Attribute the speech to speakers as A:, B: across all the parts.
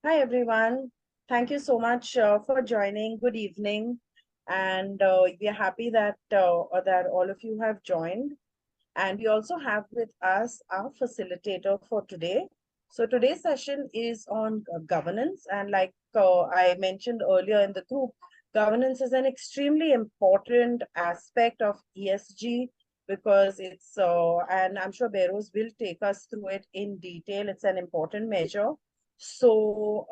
A: Hi, everyone. Thank you so much for joining. Good evening. And we are happy that all of you have joined. And we also have with us our facilitator for today. So today's session is on governance. And like I mentioned earlier in the group, governance is an extremely important aspect of ESG because and I'm sure Beros will take us through it in detail. It's an important measure. So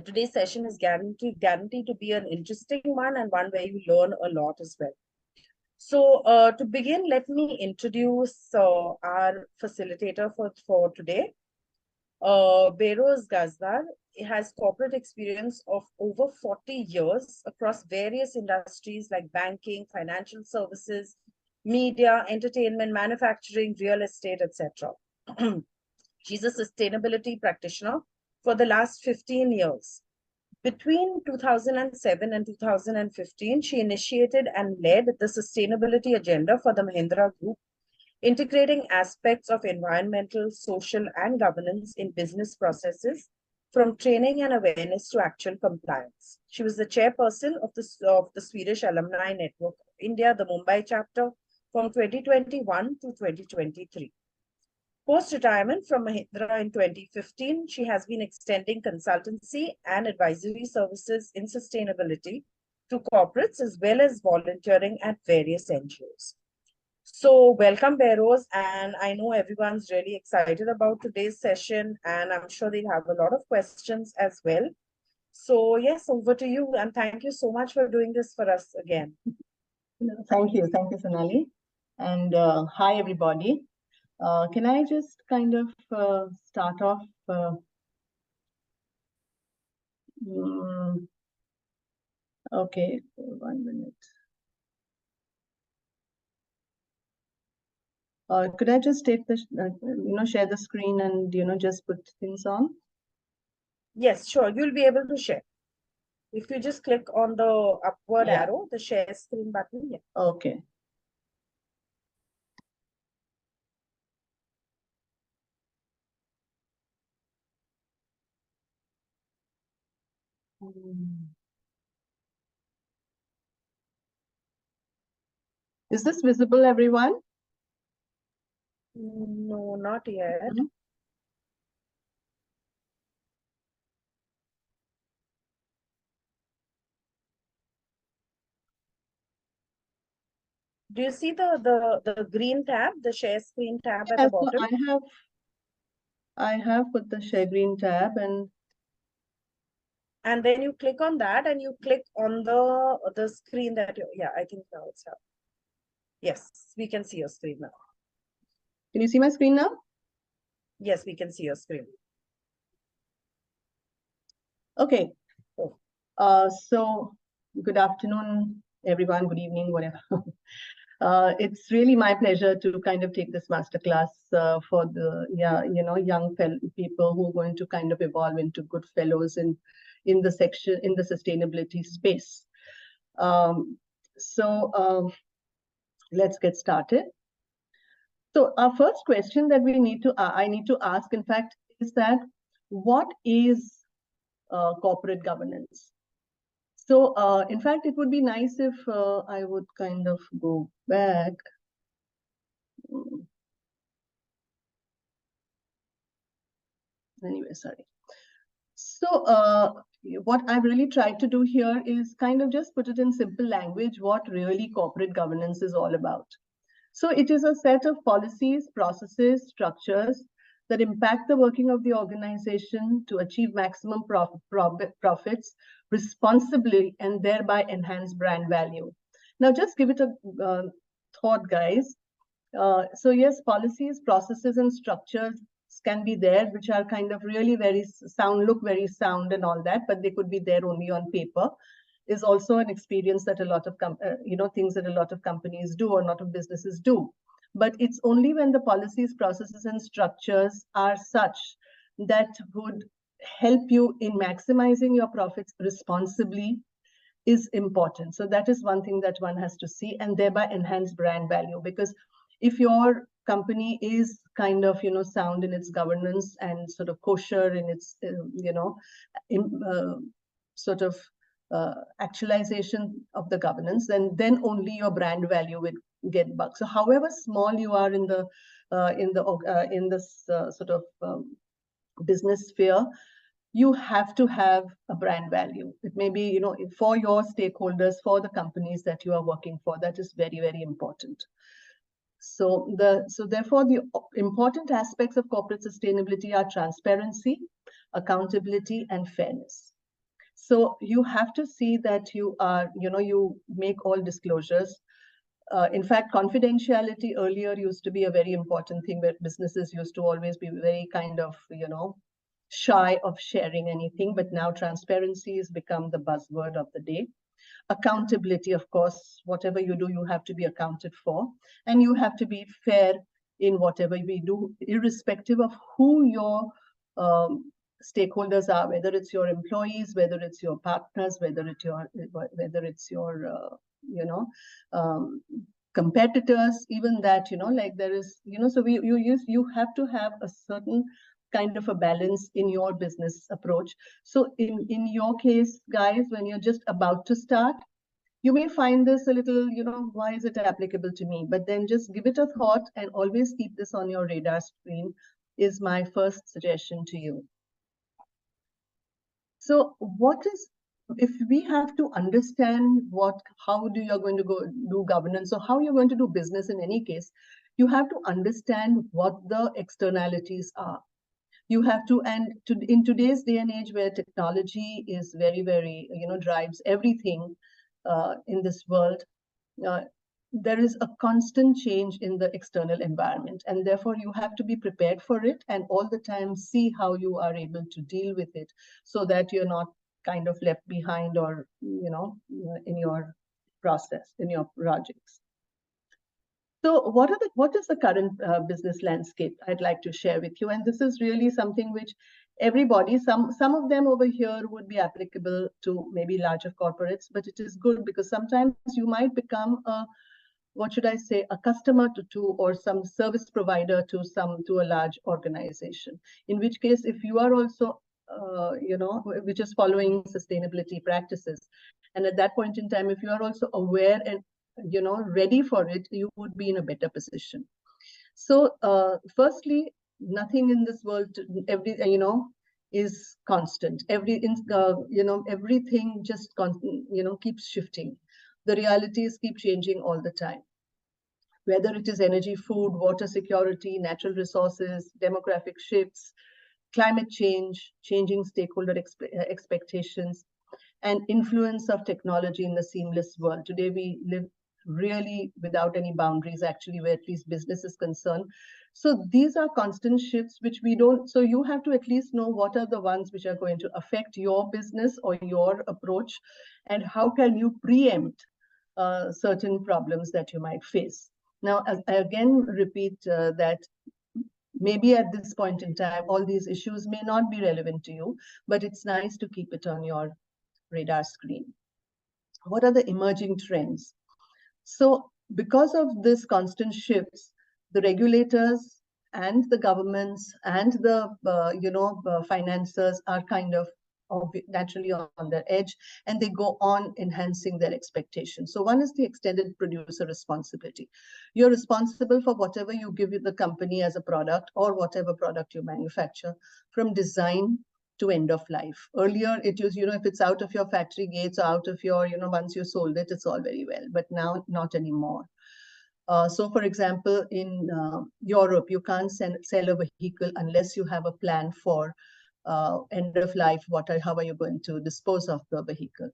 A: today's session is guaranteed to be an interesting one and one where you learn a lot as well. So to begin, let me introduce our facilitator for today. Beros Gazdar has corporate experience of over 40 years across various industries like banking, financial services, media, entertainment, manufacturing, real estate, etc. She's a sustainability practitioner for the last 15 years. Between 2007 and 2015, she initiated and led the sustainability agenda for the Mahindra Group, integrating aspects of environmental, social, and governance in business processes, from training and awareness to actual compliance. She was the chairperson of the Swedish Alumni Network of India, the Mumbai chapter, from 2021 to 2023. Post-retirement from Mahindra in 2015, she has been extending consultancy and advisory services in sustainability to corporates as well as volunteering at various NGOs. So welcome, Beros, and I know everyone's really excited about today's session, and I'm sure they'll have a lot of questions as well. So yes, over to you, and thank you so much for doing this for us again.
B: Thank you, Sonali, and hi everybody. Can I just kind of start off? Okay, 1 minute. Could I just take the, share the screen and, just put things on?
A: Yes, sure. You'll be able to share. If you just click on the upward arrow, the share screen button. Yeah.
B: Okay. Is this visible, everyone?
A: No, not yet. Mm-hmm. Do you see the green tab, the share screen tab at the bottom?
B: I have put the share green tab and
A: then you click on that and you click on the screen that you, yeah, I think now it's up. Yes, we can see your screen now.
B: Can you see my screen now?
A: Yes, we can see your screen.
B: Okay. So good afternoon, everyone. Good evening, whatever. It's really my pleasure to kind of take this masterclass for the young people who are going to kind of evolve into good fellows in the sustainability space. Let's get started. So our first question that I need to ask, in fact, is that what is corporate governance? So, in fact, it would be nice if I would kind of go back. Anyway, sorry. So, what I've really tried to do here is kind of just put it in simple language, what really corporate governance is all about. So it is a set of policies, processes, structures that impact the working of the organization to achieve maximum profits responsibly and thereby enhance brand value. Now, just give it a thought, guys. So yes, policies, processes, and structures can be there, which are kind of really look very sound and all that, but they could be there only on paper. Is also an experience that a lot of things that a lot of companies do or a lot of businesses do. But it's only when the policies, processes, and structures are such that would help you in maximizing your profits responsibly is important. So that is one thing that one has to see, and thereby enhance brand value. Because if your company is kind of, sound in its governance and sort of kosher in its, sort of actualization of the governance, then only your brand value will get bugged. So however small you are in this sort of business sphere, you have to have a brand value. It may be, for your stakeholders, for the companies that you are working for. That is very, very important. So therefore, the important aspects of corporate sustainability are transparency, accountability, and fairness. So you have to see that you are, you make all disclosures. In fact, confidentiality earlier used to be a very important thing, where businesses used to always be very kind of, shy of sharing anything. But now transparency has become the buzzword of the day. Accountability, of course, whatever you do, you have to be accounted for, and you have to be fair in whatever we do, irrespective of who your stakeholders are, whether it's your employees, whether it's your partners, whether it's your competitors, even that, like there is, so you have to have a certain kind of a balance in your business approach. So in your case, guys, when you're just about to start, you may find this a little, why is it applicable to me? But then just give it a thought and always keep this on your radar screen, is my first suggestion to you. So if we have to understand how you're going to go do governance, or how you're going to do business in any case, you have to understand what the externalities are. You have to, in today's day and age where technology is very, very, drives everything in this world, there is a constant change in the external environment, and therefore you have to be prepared for it and all the time see how you are able to deal with it, so that you're not kind of left behind, or, in your process, in your projects. So what is the current business landscape? I'd like to share with you. And this is really something which everybody, some of them over here would be applicable to maybe larger corporates, but it is good because sometimes you might become a customer to or some service provider to a large organization. In which case, if you are also, which is following sustainability practices, and at that point in time, if you are also aware and ready for it, you would be in a better position. So firstly, nothing in this world, is constant. Everything just keeps shifting. The realities keep changing all the time. Whether it is energy, food, water security, natural resources, demographic shifts, climate change, changing stakeholder expectations, and influence of technology in the seamless world. Today, we live really without any boundaries, actually, where at least business is concerned. So these are constant shifts which we don't, so you have to at least know what are the ones which are going to affect your business or your approach, and how can you preempt certain problems that you might face. Now, I again repeat that maybe at this point in time, all these issues may not be relevant to you, but it's nice to keep it on your radar screen. What are the emerging trends? So because of this constant shifts, the regulators and the governments and the financiers are kind of naturally on their edge, and they go on enhancing their expectations. So one is the extended producer responsibility. You're responsible for whatever you give the company as a product, or whatever product you manufacture, from design to end of life. Earlier, it was, if it's out of your factory gates or out of your, once you sold it, it's all very well. But now, not anymore. So, for example, in Europe, you can't sell a vehicle unless you have a plan for end of life. How are you going to dispose of the vehicle?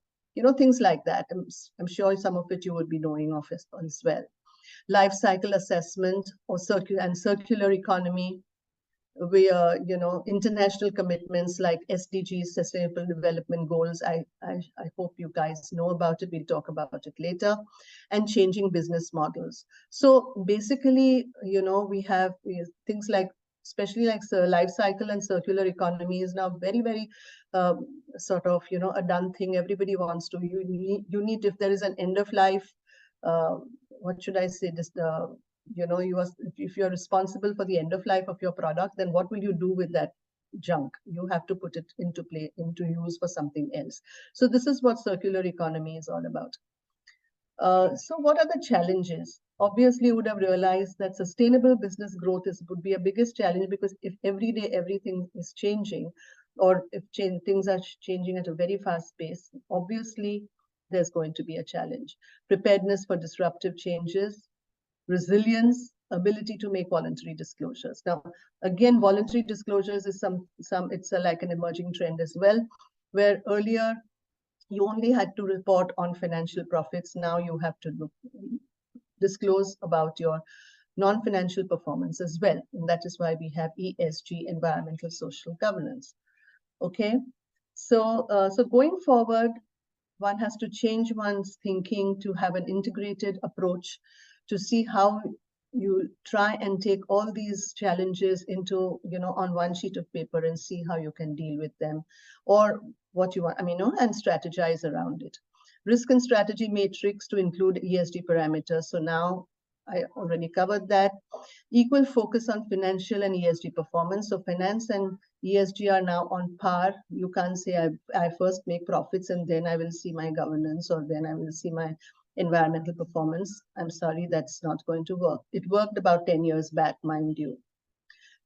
B: Things like that. I'm sure some of it you would be knowing of as well. Life cycle assessment or circular economy. International commitments like SDGs, Sustainable Development Goals. I hope you guys know about it. We'll talk about it later. And changing business models. So basically, we have things like, especially like life cycle and circular economy is now very, very sort of, a done thing. Everybody wants to, you need, if there is an end of life, what should I say, if you're responsible for the end of life of your product, then what will you do with that junk? You have to put it into use for something else. So this is what circular economy is all about. So what are the challenges? Obviously, you would have realized that sustainable business growth would be a biggest challenge, because if every day everything is changing, or if things are changing at a very fast pace, obviously there's going to be a challenge. Preparedness for disruptive changes, resilience, ability to make voluntary disclosures. Now, again, voluntary disclosures is it's like an emerging trend as well, where earlier you only had to report on financial profits. Now you have to disclose about your non-financial performance as well. And that is why we have ESG, environmental social governance. Okay, so going forward, one has to change one's thinking to have an integrated approach to see how you try and take all these challenges into, on one sheet of paper and see how you can deal with them, or what you want, and strategize around it. Risk and strategy matrix to include ESG parameters. So now I already covered that. Equal focus on financial and ESG performance. So finance and ESG are now on par. You can't say I first make profits and then I will see my governance, or then I will see my environmental performance. I'm sorry, that's not going to work. It worked about 10 years back, mind you.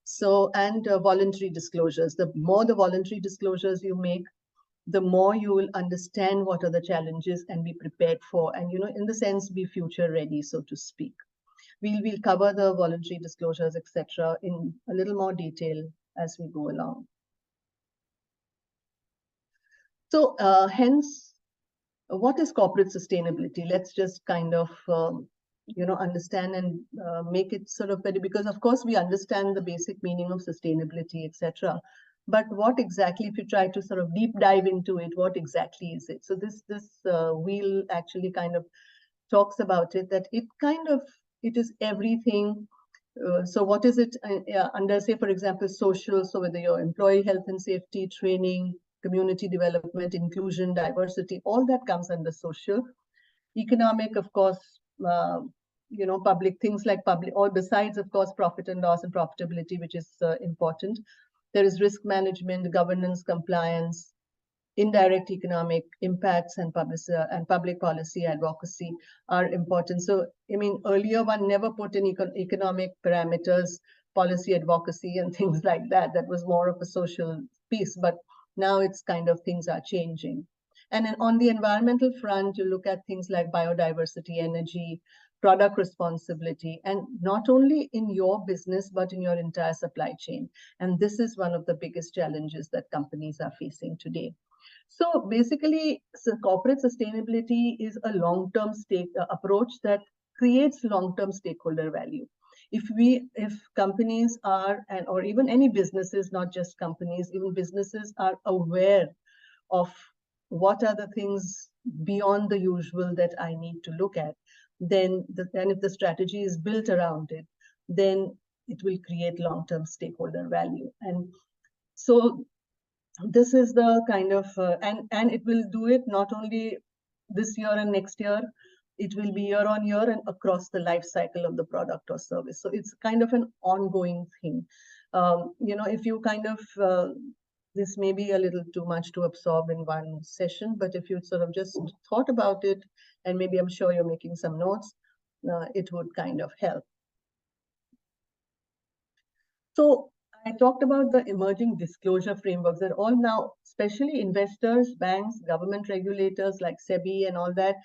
B: So, and voluntary disclosures. The more the voluntary disclosures you make, the more you will understand what are the challenges and be prepared for, and, in the sense, be future ready, so to speak. We'll cover the voluntary disclosures, etc., in a little more detail as we go along. So hence, what is corporate sustainability? Let's just kind of, understand and make it sort of better, because of course we understand the basic meaning of sustainability, etc. But what exactly, if you try to sort of deep dive into it, what exactly is it? So this wheel actually kind of talks about it, that it is everything. So what is it under, say, for example, social? So whether your employee health and safety, training, community development, inclusion, diversity, all that comes under social. Economic, of course, public, things like public, or besides, of course, profit and loss and profitability, which is important. There is risk management, governance, compliance, indirect economic impacts, and public policy advocacy are important. So, earlier one never put in economic parameters, policy advocacy, and things like that. That was more of a social piece, but now it's kind of, things are changing. And then on the environmental front, you look at things like biodiversity, energy, product responsibility, and not only in your business, but in your entire supply chain. And this is one of the biggest challenges that companies are facing today. So basically, corporate sustainability is a long-term approach that creates long-term stakeholder value. If companies are, or even any businesses, not just companies, even businesses are aware of what are the things beyond the usual that I need to look at, then if the strategy is built around it, then it will create long-term stakeholder value. And so this is the kind of, and it will do it not only this year and next year, it will be year on year and across the life cycle of the product or service. So it's kind of an ongoing thing. If you kind of, this may be a little too much to absorb in one session, but if you sort of just thought about it, and maybe I'm sure you're making some notes, it would kind of help. So I talked about the emerging disclosure frameworks that all now, especially investors, banks, government regulators like SEBI and all that,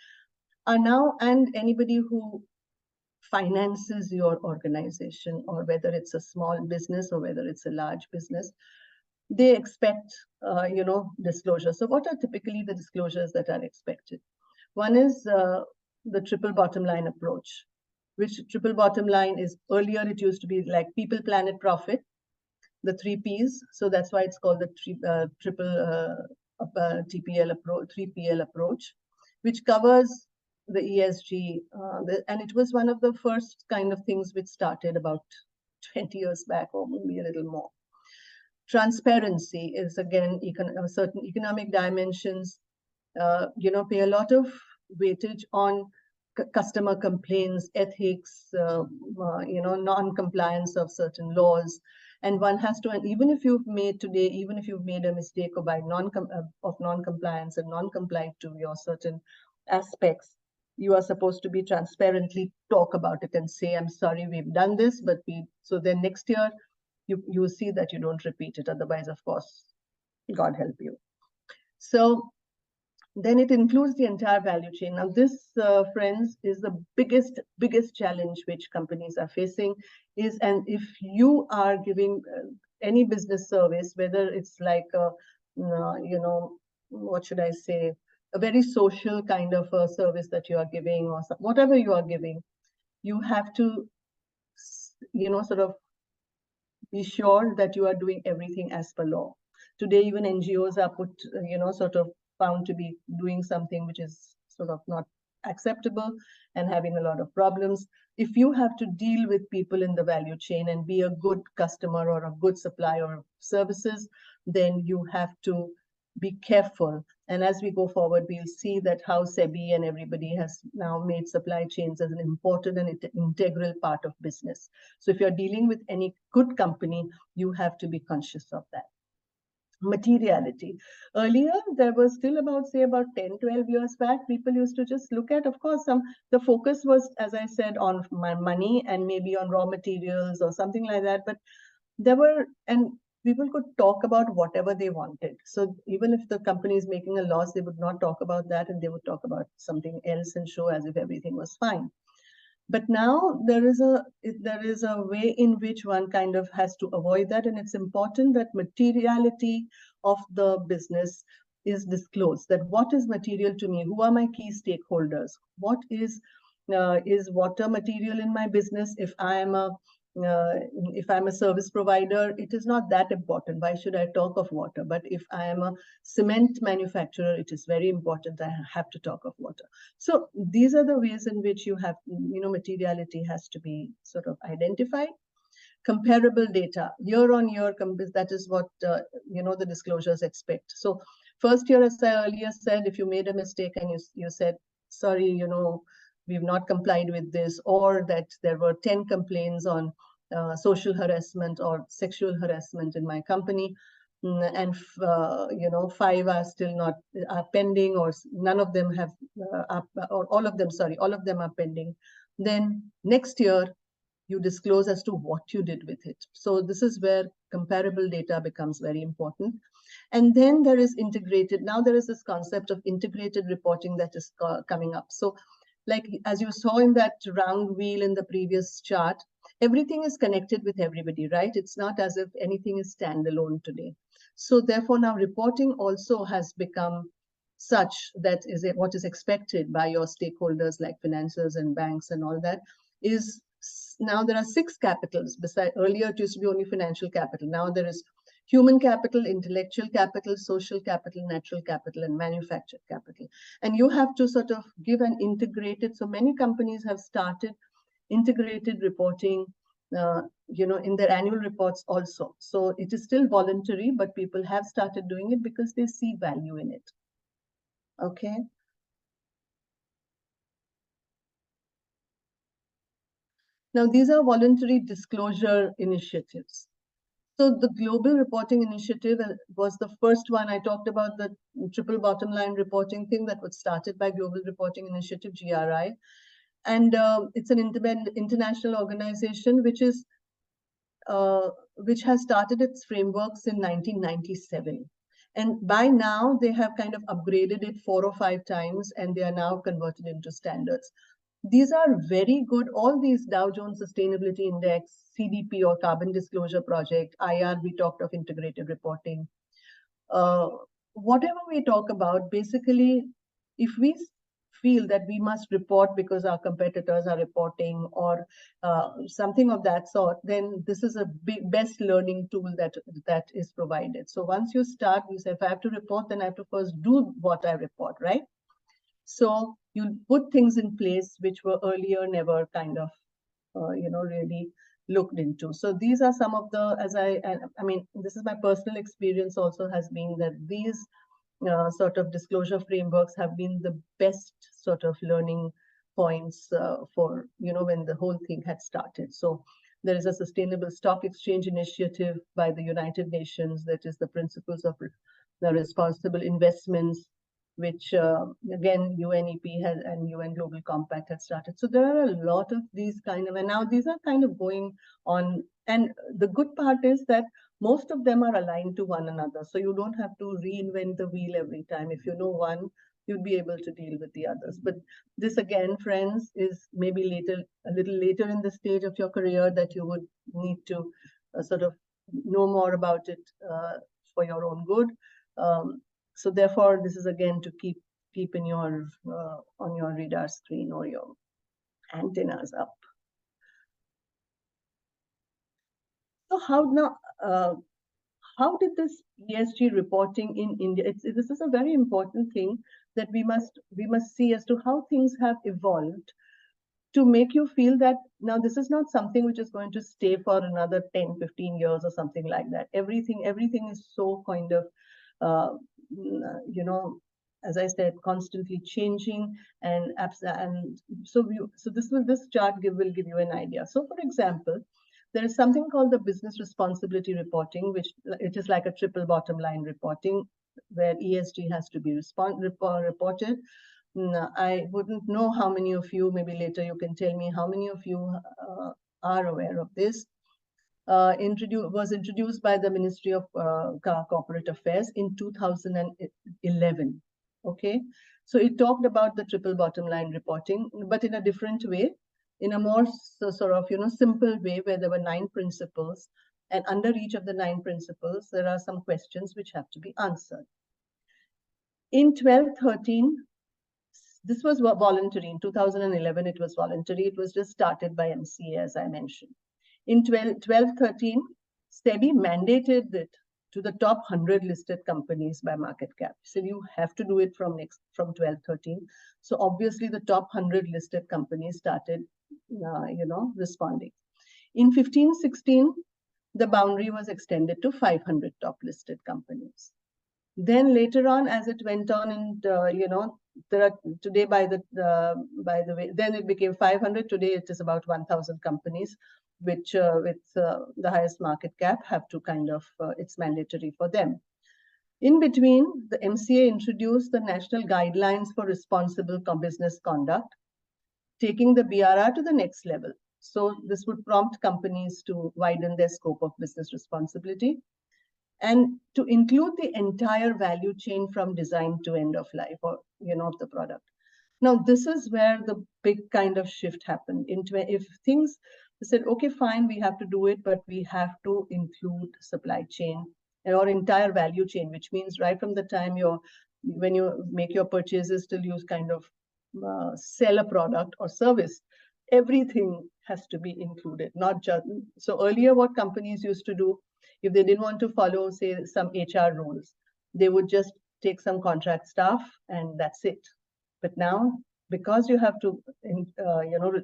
B: are now, and anybody who finances your organization, or whether it's a small business or whether it's a large business, they expect, disclosure. So what are typically the disclosures that are expected? One is the triple bottom line approach, which triple bottom line is, earlier it used to be like people, planet, profit, the 3 Ps. So that's why it's called the triple TPL approach, 3PL approach, which covers the ESG. And it was one of the first kind of things which started about 20 years back, or maybe a little more. Transparency is, again, certain economic dimensions, pay a lot of weightage on customer complaints, ethics, non-compliance of certain laws. And one has to, and even if you've made today, even if you've made a mistake or by non-compliance and non-compliant to your certain aspects, you are supposed to be transparently talk about it and say, I'm sorry, we've done this, but so then next year you see that you don't repeat it. Otherwise, of course, God help you. So then it includes the entire value chain. Now this, friends, is the biggest challenge which companies are facing is, and if you are giving any business service, whether it's like what should I say, a very social kind of a service that you are giving, or whatever you are giving, you have to, sort of be sure that you are doing everything as per law. Today, even NGOs are put, sort of found to be doing something which is sort of not acceptable and having a lot of problems. If you have to deal with people in the value chain and be a good customer or a good supplier of services, then you have to be careful. And as we go forward, we'll see that how SEBI and everybody has now made supply chains as an important and integral part of business. So if you're dealing with any good company, you have to be conscious of that. Materiality. Earlier, there was still about, say, about 10, 12 years back, people used to just look at, of course, the focus was, as I said, on my money and maybe on raw materials or something like that. But there were, and people could talk about whatever they wanted. So even if the company is making a loss, they would not talk about that and they would talk about something else and show as if everything was fine. But now there is a way in which one kind of has to avoid that, and it's important that materiality of the business is disclosed. That what is material to me? Who are my key stakeholders? What is water material in my business? If I'm a service provider, it is not that important. Why should I talk of water? But if I am a cement manufacturer, it is very important. I have to talk of water. So these are the ways in which you have, materiality has to be sort of identified. Comparable data, year on year, that is what, the disclosures expect. So first year, as I earlier said, if you made a mistake and you said, sorry, we've not complied with this, or that there were 10 complaints on social harassment or sexual harassment in my company, and 5 are still not pending, or none of them have, or all of them are pending. Then next year, you disclose as to what you did with it. So this is where comparable data becomes very important. And then there is integrated. Now there is this concept of integrated reporting that is coming up. So like, as you saw in that round wheel in the previous chart, everything is connected with everybody, right? It's not as if anything is standalone today. So therefore now reporting also has become such that is what is expected by your stakeholders like financiers and banks and all that is, now there are 6 capitals. Besides, earlier it used to be only financial capital. Now there is human capital, intellectual capital, social capital, natural capital, and manufactured capital. And you have to sort of give an integrated, so many companies have started integrated reporting, in their annual reports also. So it is still voluntary, but people have started doing it because they see value in it. Okay. Now, these are voluntary disclosure initiatives. So the Global Reporting Initiative was the first one. I talked about the triple bottom line reporting thing that was started by Global Reporting Initiative, GRI. And it's an international organization which has started its frameworks in 1997. And by now, they have kind of upgraded it 4 or 5 times, and they are now converted into standards. These are very good. All these Dow Jones Sustainability Index, CDP or Carbon Disclosure Project, IR, we talked of integrated reporting. Whatever we talk about, basically, if we feel that we must report because our competitors are reporting or something of that sort, then this is a best learning tool that is provided. So once you start, you say, if I have to report, then I have to first do what I report, right? So you put things in place which were earlier never kind of, really looked into. So these are some of the, I mean, this is my personal experience also has been that these sort of disclosure frameworks have been the best sort of learning points for, when the whole thing had started. So there is a Sustainable Stock Exchange Initiative by the United Nations, that is the Principles of the Responsible Investments, which again UNEP has and UN Global Compact had started. So there are a lot of these kind of, and now these are kind of going on. And the good part is that most of them are aligned to one another. So you don't have to reinvent the wheel every time. If you know one, you'd be able to deal with the others. But this again, friends, is maybe a little later in the stage of your career that you would need to sort of know more about it for your own good. So therefore, this is again to keep in your on your radar screen or your antennas up. So how did this ESG reporting in India? This is a very important thing that we must see as to how things have evolved to make you feel that now this is not something which is going to stay for another 10, 15 years or something like that. Everything is so kind of as I said, constantly changing, and so this chart will give you an idea. So for example, there is something called the business responsibility reporting, which it is like a triple bottom line reporting, where ESG has to be reported. I wouldn't know how many of you, maybe later you can tell me how many of you are aware of this. Was introduced by the Ministry of Corporate Affairs in 2011. Okay, so it talked about the triple bottom line reporting, but in a different way, in a more sort of simple way, where there were 9 principles, and under each of the 9 principles, there are some questions which have to be answered. In 12-13, this was voluntary. In 2011, it was voluntary. It was just started by MCA, as I mentioned. In 12-13, SEBI mandated it to the top 100 listed companies by market cap. So you have to do it from 12-13. So obviously the top 100 listed companies started, responding. In 15-16, the boundary was extended to 500 top listed companies. Then later on, as it went on, and there are today by the way, then it became 500. Today it is about 1,000 companies, which with the highest market cap have to kind of it's mandatory for them. In between, the MCA introduced the National Guidelines for Responsible Business Conduct, taking the BRR to the next level. So this would prompt companies to widen their scope of business responsibility and to include the entire value chain from design to end of life, or of the product. Now, this is where the big kind of shift happened. If things said, okay, fine, we have to do it, but we have to include supply chain or entire value chain, which means right from the time when you make your purchases till you kind of sell a product or service, everything has to be included, not just. So earlier, what companies used to do, if they didn't want to follow, say, some HR rules, they would just take some contract staff and that's it. But now, because you have to,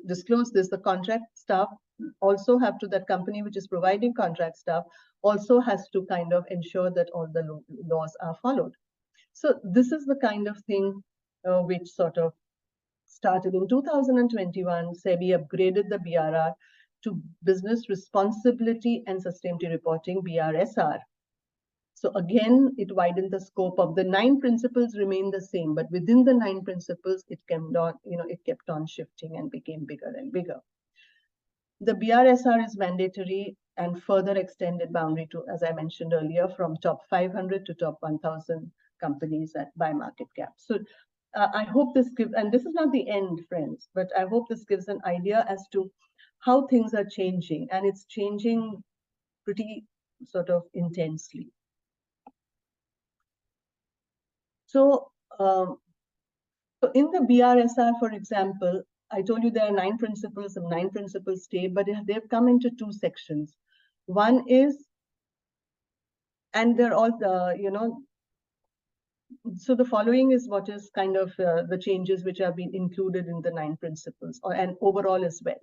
B: disclose this, the contract staff also have to, that company which is providing contract staff also has to kind of ensure that all the laws are followed. So this is the kind of thing which sort of started in 2021. SEBI upgraded the BRR to Business Responsibility and Sustainability Reporting, BRSR. So again, it widened the scope of the 9 principles remain the same, but within the 9 principles, it kept on shifting and became bigger and bigger. The BRSR is mandatory and further extended boundary to, as I mentioned earlier, from top 500 to top 1,000 companies by market cap. So I hope this gives, and this is not the end, friends, but I hope this gives an idea as to how things are changing, and it's changing pretty sort of intensely. So, in the BRSR, for example, I told you there are 9 principles, and 9 principles stay, but they've come into 2 sections. One is, and they're all, so the following is what is kind of the changes which have been included in the 9 principles, and overall as well,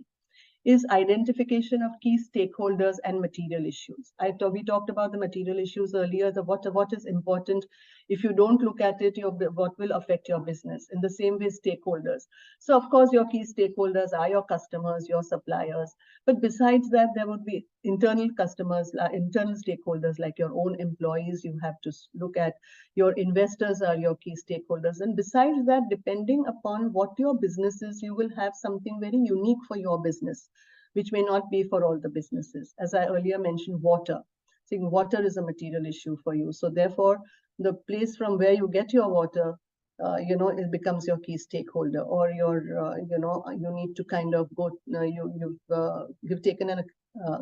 B: is identification of key stakeholders and material issues. We talked about the material issues earlier, what is important If you don't look at it, what will affect your business? In the same way, stakeholders. So of course, your key stakeholders are your customers, your suppliers. But besides that, there would be internal customers, internal stakeholders like your own employees. You have to look at your investors are your key stakeholders. And besides that, depending upon what your business is, you will have something very unique for your business, which may not be for all the businesses. As I earlier mentioned, water. See, water is a material issue for you. So therefore, the place from where you get your water, it becomes your key stakeholder, or you need to kind of go, you've taken a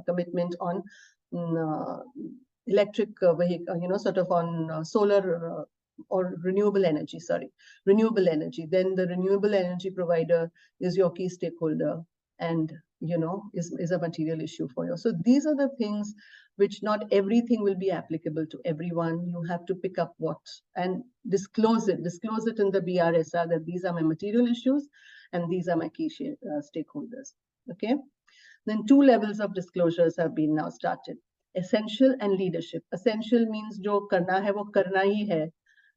B: commitment on electric vehicle, sort of on solar or renewable energy, renewable energy. Then the renewable energy provider is your key stakeholder and, is a material issue for you. So these are the things which not everything will be applicable to everyone. You have to pick up what and disclose it in the BRSR that these are my material issues and these are my key stakeholders. Okay. Then 2 levels of disclosures have been now started. Essential and leadership. Essential means jo karna hai wo karna hi hai.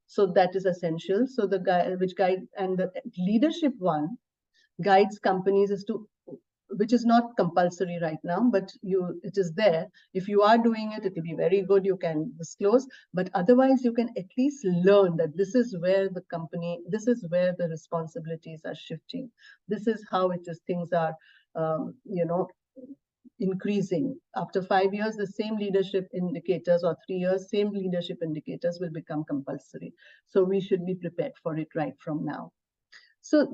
B: So that is essential. So the guide and the leadership one guides companies as to, which is not compulsory right now, but it is there. If you are doing it, it will be very good. You can disclose, but otherwise you can at least learn that this is where the responsibilities are shifting. This is how it is. Things are, increasing. After 5 years, the same leadership indicators, or 3 years, same leadership indicators will become compulsory. So we should be prepared for it right from now. So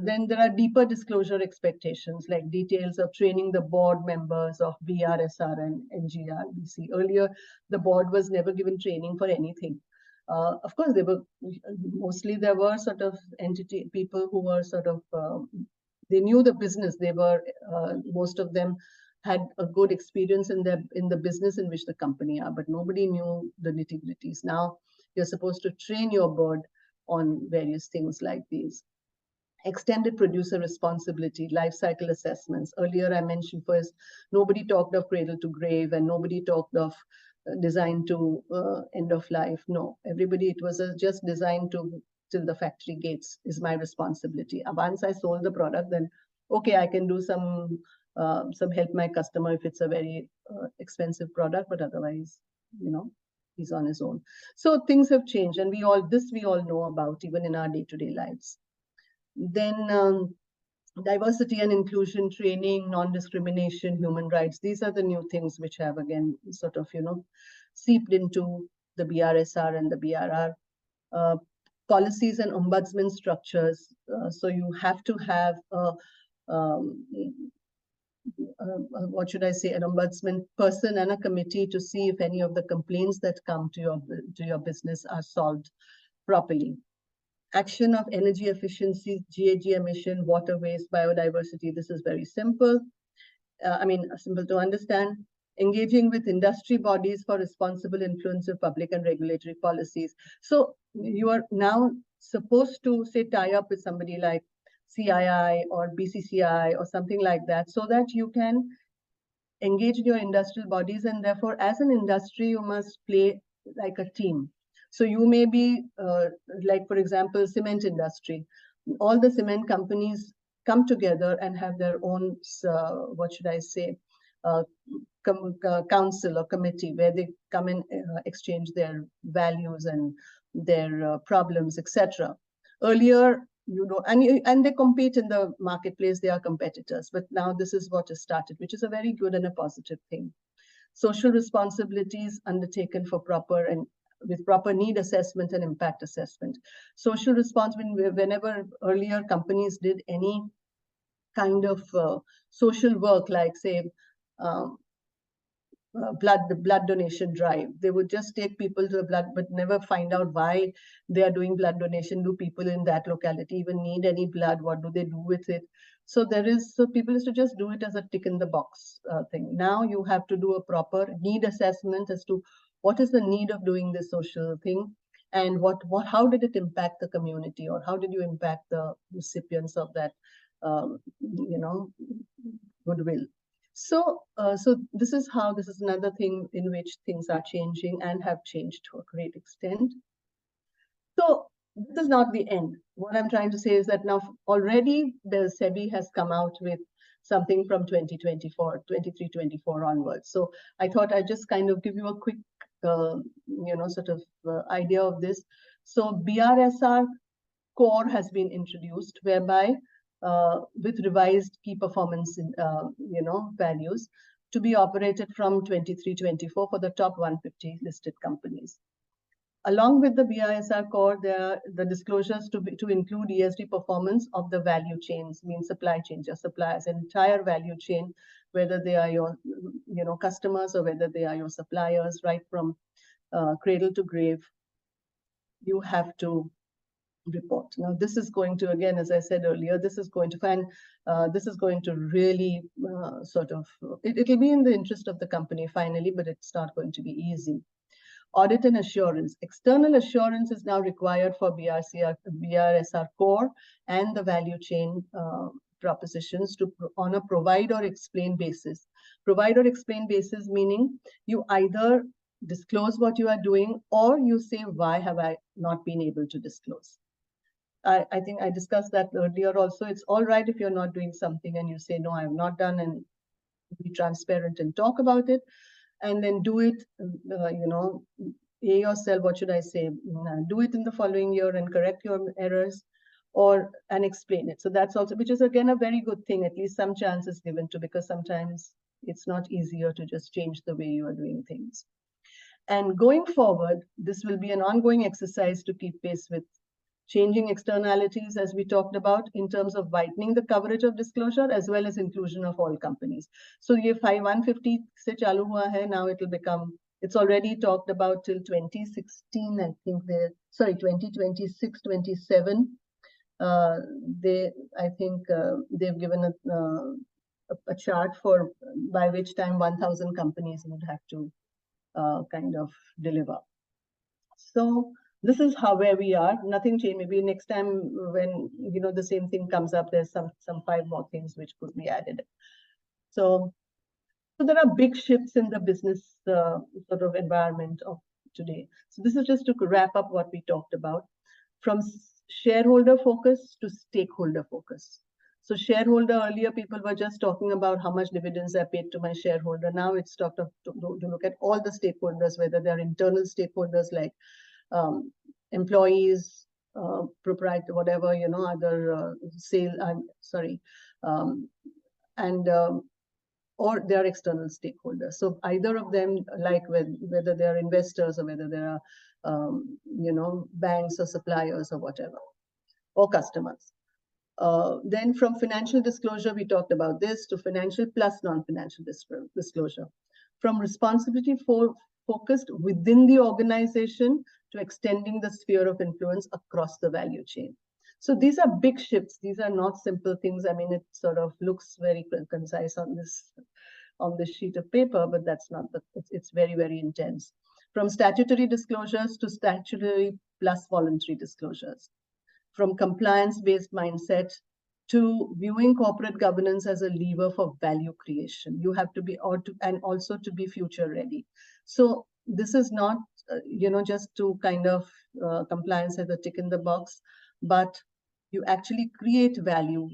B: then there are deeper disclosure expectations, like details of training the board members of BRSR and NGRBC. Earlier, the board was never given training for anything. Of course, there were sort of people who were sort of, they knew the business. They were, most of them had a good experience in the business in which the company are, but nobody knew the nitty-gritties. Now you're supposed to train your board on various things like these. Extended producer responsibility, life cycle assessments. Earlier I mentioned first, nobody talked of cradle to grave and nobody talked of design to end of life. No, everybody, it was just designed to till the factory gates is my responsibility. Once I sold the product, then okay, I can do some help my customer if it's a very expensive product, but otherwise, he's on his own. So things have changed, and we all know about even in our day-to-day lives. Then diversity and inclusion training, non-discrimination, human rights. These are the new things which have again sort of, seeped into the BRSR and the BRR. Policies and ombudsman structures. So you have to have what should I say, an ombudsman person and a committee to see if any of the complaints that come to your business are solved properly. Action of energy efficiency, GHG emission, water waste, biodiversity. This is very simple. Simple to understand. Engaging with industry bodies for responsible influence of public and regulatory policies. So you are now supposed to say tie up with somebody like CII or BCCI or something like that, so that you can engage your industrial bodies, and therefore as an industry you must play like a team. So you may be like, for example, cement industry. All the cement companies come together and have their own, what should I say, council or committee where they come and exchange their values and their problems, etc. Earlier, and they compete in the marketplace, they are competitors. But now this is what is started, which is a very good and a positive thing. Social responsibilities undertaken for with proper need assessment and impact assessment. Social responsibility, whenever earlier companies did any kind of social work, like say the blood donation drive, they would just take people to the blood, but never find out why they are doing blood donation. Do people in that locality even need any blood? What do they do with it? So people used to just do it as a tick in the box thing. Now you have to do a proper need assessment as to what is the need of doing this social thing, and how did it impact the community, or how did you impact the recipients of that, goodwill. So this is another thing in which things are changing and have changed to a great extent. So this is not the end. What I'm trying to say is that now already the SEBI has come out with something from 2024, 23, 24 onwards. So I thought I'd just kind of give you a quick, sort of idea of this. So BRSR core has been introduced, whereby with revised key performance values to be operated from 23-24 for the top 150 listed companies. Along with the BISR core, there are the disclosures to include ESG performance of the value chains, means supply chain, your suppliers, entire value chain, whether they are your customers or whether they are your suppliers, right from cradle to grave, you have to report. Now, this is going to, again, as I said earlier, this is going to really it'll be in the interest of the company finally, but it's not going to be easy. Audit and assurance. External assurance is now required for BRSR core and the value chain propositions on a provide or explain basis. Provide or explain basis meaning you either disclose what you are doing or you say, why have I not been able to disclose? I think I discussed that earlier also. It's all right if you're not doing something and you say, no, I have not done, and be transparent and talk about it. And then do it, yourself, what should I say? Do it in the following year and correct your errors and explain it. So that's also, which is again, a very good thing, at least some chance is given to, because sometimes it's not easier to just change the way you are doing things. And going forward, this will be an ongoing exercise to keep pace with changing externalities, as we talked about, in terms of widening the coverage of disclosure as well as inclusion of all companies. So ye 150 se chalu hua hai, now it will become, it's already talked about till 2016, I think 2026, 27. They've given a chart for by which time 1,000 companies would have to kind of deliver. So this is where we are. Nothing changed. Maybe next time when the same thing comes up, there's some 5 more things which could be added. So there are big shifts in the business sort of environment of today. So this is just to wrap up what we talked about, from shareholder focus to stakeholder focus. So shareholder, earlier people were just talking about how much dividends I paid to my shareholder. Now it's talked of to look at all the stakeholders, whether they're internal stakeholders like employees, proprietor, whatever, other or they are external stakeholders. So either of them, like whether they are investors or whether they are, banks or suppliers or whatever, or customers. Then from financial disclosure, we talked about this, to financial plus non-financial disclosure. From responsibility focused within the organization to extending the sphere of influence across the value chain. So these are big shifts. These are not simple things. I mean, it sort of looks very concise on this sheet of paper, but that's not it's very, very intense. From statutory disclosures to statutory plus voluntary disclosures. From compliance-based mindset to viewing corporate governance as a lever for value creation. You have to be, and also to be future ready. So this is not, just to kind of compliance as a tick in the box, but you actually create value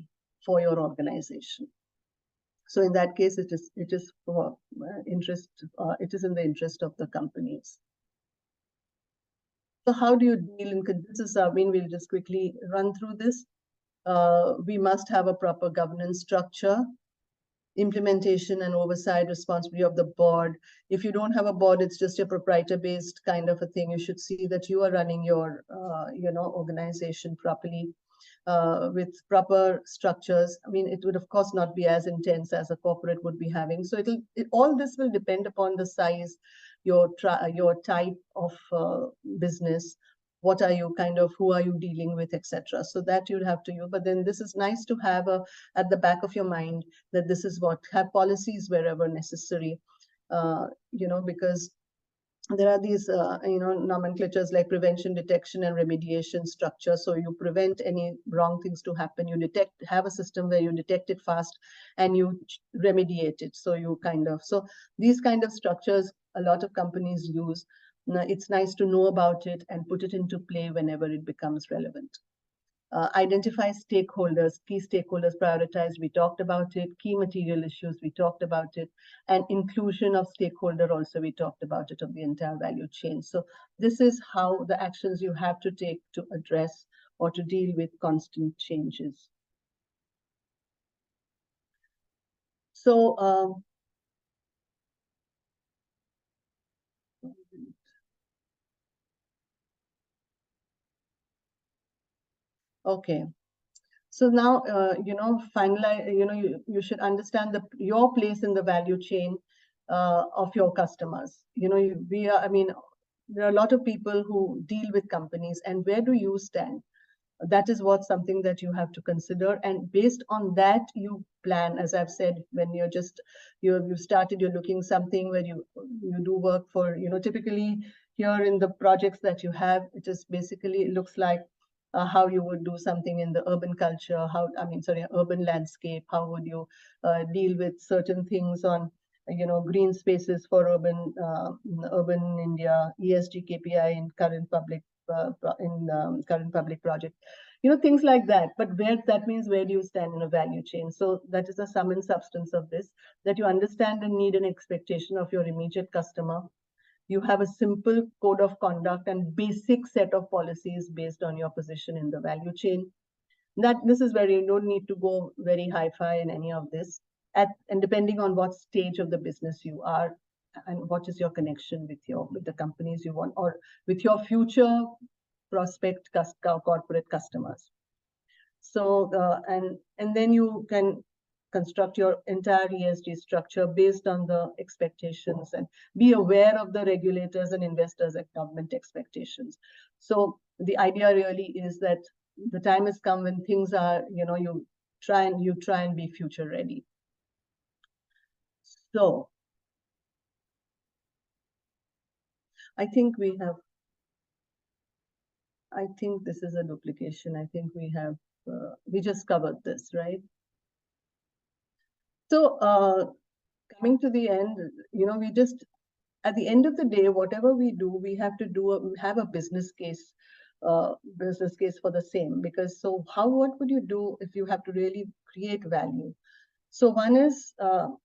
B: for your organization. So in that case, it is for interest. It is in the interest of the companies. So how do you deal in this? We'll just quickly run through this. We must have a proper governance structure, implementation and oversight responsibility of the board. If you don't have a board, it's just a proprietor-based kind of a thing. You should see that you are running your, organization properly with proper structures. I mean, it would of course not be as intense as a corporate would be having. So all this will depend upon the size, your type of business. What are you who are you dealing with, etc. So that you'd have to use. But then this is nice to have at the back of your mind that this is have policies wherever necessary, because there are these, nomenclatures like prevention, detection, and remediation structure. So you prevent any wrong things to happen. You have a system where you detect it fast and you remediate it. So so these kind of structures a lot of companies use. Now, it's nice to know about it and put it into play whenever it becomes relevant. Identify stakeholders, key stakeholders prioritized, we talked about it, key material issues, we talked about it, and inclusion of stakeholder also, we talked about it, of the entire value chain. So this is how the actions you have to take to address or to deal with constant changes. So, okay. So now, finally, you should understand your place in the value chain of your customers. I mean, there are a lot of people who deal with companies, and where do you stand? That is what something that you have to consider, and based on that you plan. As I've said, when you've started, you're looking something where you do work for, typically here in the projects that you have, it is basically, it looks like how you would do something in the urban culture, urban landscape, how would you deal with certain things on green spaces for urban India, ESG KPI in current public current public project, things like that. But that means where do you stand in a value chain? So that is the sum and substance of this, that you understand the need and expectation of your immediate customer. You have a simple code of conduct and basic set of policies based on your position in the value chain. This is where you don't need to go very hi-fi in any of this. And depending on what stage of the business you are, and what is your connection with the companies you want, or with your future prospect corporate customers. So and then you can construct your entire ESG structure based on the expectations, and be aware of the regulators and investors and government expectations. So the idea really is that the time has come when things are, you try and be future ready. So I think this is a duplication. I think we just covered this, right? So coming to the end, we just, at the end of the day, whatever we do, we have to have a business case for the same. Because what would you do if you have to really create value? So one is, how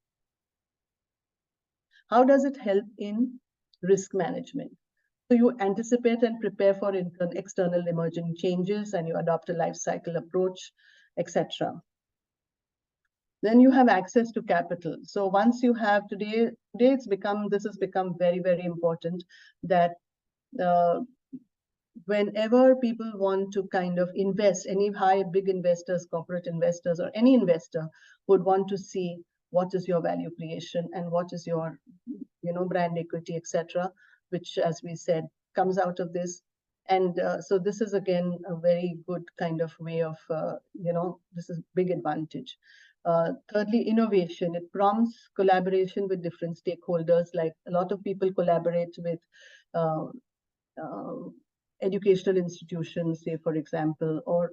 B: does it help in risk management? So you anticipate and prepare for external emerging changes, and you adopt a life cycle approach, etc. Then you have access to capital. So once you have today this has become very, very important, that whenever people want to kind of invest, any big investors, corporate investors, or any investor would want to see what is your value creation and what is your, brand equity, etc., which, as we said, comes out of this. And so this is, again, a very good kind of way of, this is big advantage. Thirdly, innovation. It prompts collaboration with different stakeholders. Like, a lot of people collaborate with educational institutions, say, for example, or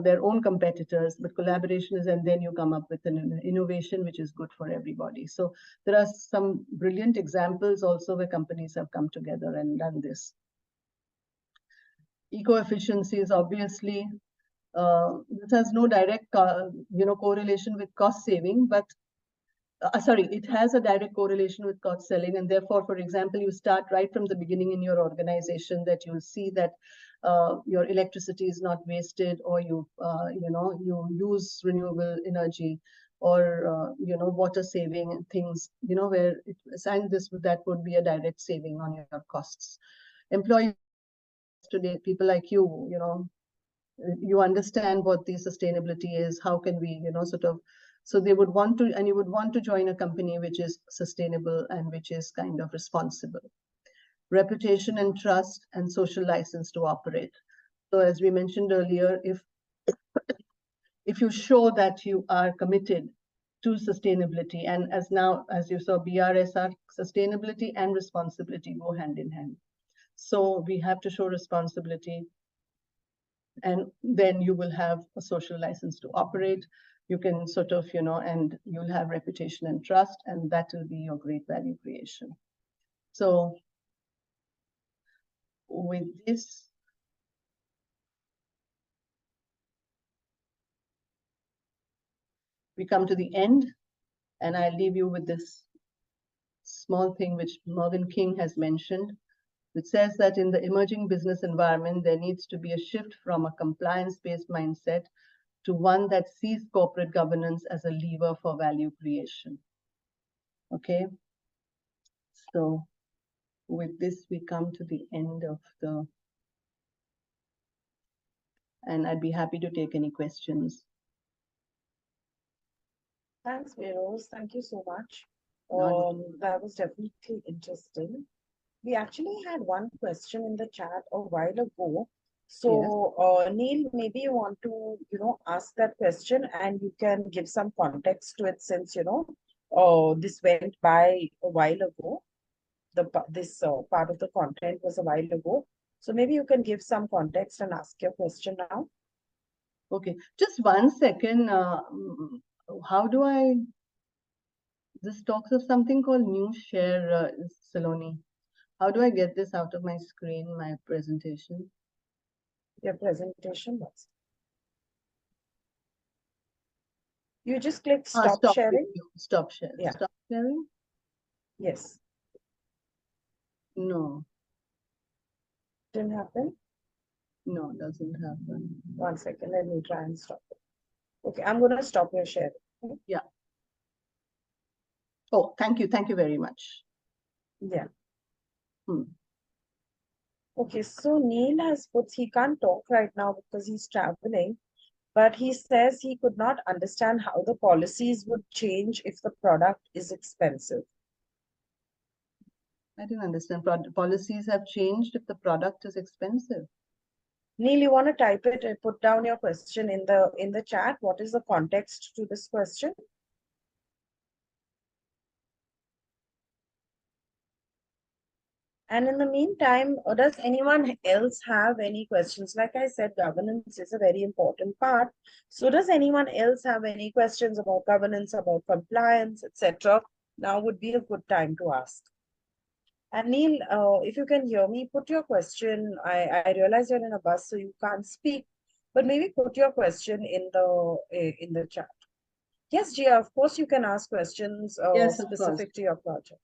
B: their own competitors, but collaboration is, and then you come up with an innovation which is good for everybody. So there are some brilliant examples also where companies have come together and done this. Eco-efficiency is obviously, this has no direct correlation with cost saving, but it has a direct correlation with cost selling. And therefore, for example, you start right from the beginning in your organization, that you'll see that your electricity is not wasted, or you use renewable energy, or water saving things, where that would be a direct saving on your costs. Employees today, people like you, you understand what the sustainability is. How can we, so they would want to, and you would want to join a company which is sustainable and which is kind of responsible. Reputation and trust and social license to operate. So as we mentioned earlier, if you show that you are committed to sustainability, and as you saw, BRSR, sustainability and responsibility go hand in hand. So we have to show responsibility, and then you will have a social license to operate. You can and you'll have reputation and trust, and that will be your great value creation. So with this, we come to the end, and I'll leave you with this small thing which Morgan King has mentioned, which says that in the emerging business environment, there needs to be a shift from a compliance-based mindset to one that sees corporate governance as a lever for value creation. Okay, so with this, we come to the end of the, and I'd be happy to take any questions.
A: Thanks, Feroz. Thank you so much.
B: No,
A: That was definitely interesting. We actually had one question in the chat a while ago. So, Neil, maybe you want to, ask that question and you can give some context to it since, this went by a while ago. This part of the content was a while ago. So maybe you can give some context and ask your question now.
B: Okay, just 1 second. How do I, this talks of something called new share, Saloni. How do I get this out of my screen, my presentation?
A: Your presentation was. You just click stop sharing.
B: Stop sharing.
A: Yeah.
B: Stop sharing?
A: Yes.
B: No.
A: Didn't happen?
B: No, doesn't happen.
A: 1 second, let me try and stop it. Okay, I'm going to stop your share.
B: Yeah. Oh, thank you. Thank you very much.
A: Yeah.
B: Hmm.
A: Okay, so Neil has put, he can't talk right now because he's traveling, but he says he could not understand how the policies would change if the product is expensive.
B: I didn't understand. Policies have changed if the product is expensive.
A: Neil, you want to type it and put down your question in the chat? What is the context to this question? And in the meantime, does anyone else have any questions? Like I said, governance is a very important part. So does anyone else have any questions about governance, about compliance, etc.? Now would be a good time to ask. And Neil, if you can hear me, put your question. I realize you're in a bus, so you can't speak, but maybe put your question in the chat. Yes, Gia, of course you can ask questions
B: Yes, of
A: specific to your project.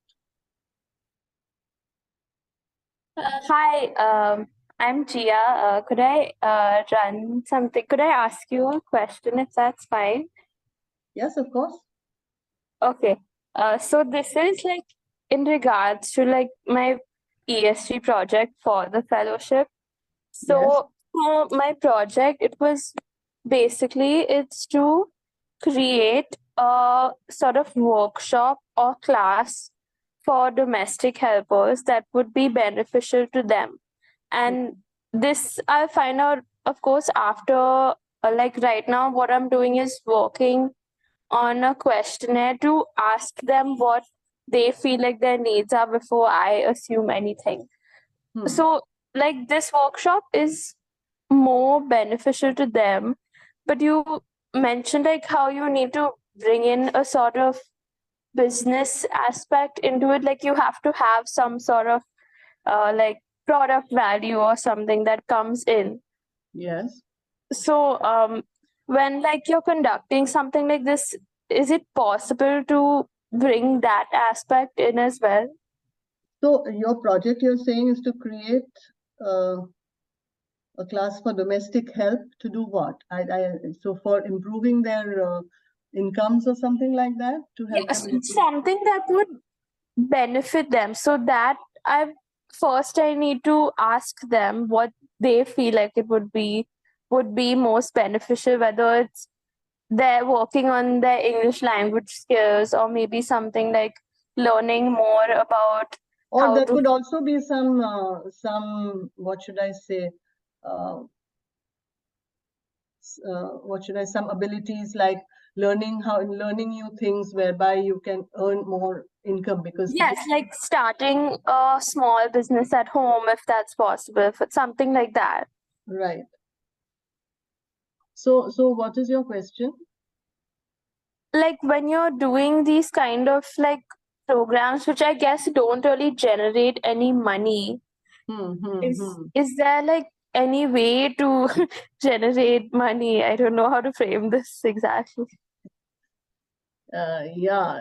C: Hi, I'm Gia. Could I run something? Could I ask you a question if that's fine?
B: Yes, of course.
C: Okay. So this is like in regards to like my ESG project for the fellowship. So for my project, it was basically it's to create a sort of workshop or class for domestic helpers that would be beneficial to them. And this I'll find out, of course, after like right now, what I'm doing is working on a questionnaire to ask them what they feel like their needs are before I assume anything. So, like, this workshop is more beneficial to them, but you mentioned like how you need to bring in a sort of business aspect into it, like you have to have some sort of like product value or something that comes in.
B: Yes.
C: So when like you're conducting something like this, is it possible to bring that aspect in as well?
B: So your project you're saying is to create a class for domestic help to do what? So for improving their incomes or something like that to help
C: Yes,
B: them?
C: something that would benefit them, so that I need to ask them what they feel like it would be most beneficial, whether it's they're working on their English language skills or maybe something like learning more about
B: Or
C: how
B: there
C: to
B: could also be some what should I say, some abilities like learning new things whereby you can earn more income, because
C: yes, like starting a small business at home if that's possible, for something like that.
B: Right. So what is your question?
C: Like when you're doing these kind of like programs which I guess don't really generate any money. Is there like any way to generate money? I don't know how to frame this exactly.
B: Yeah,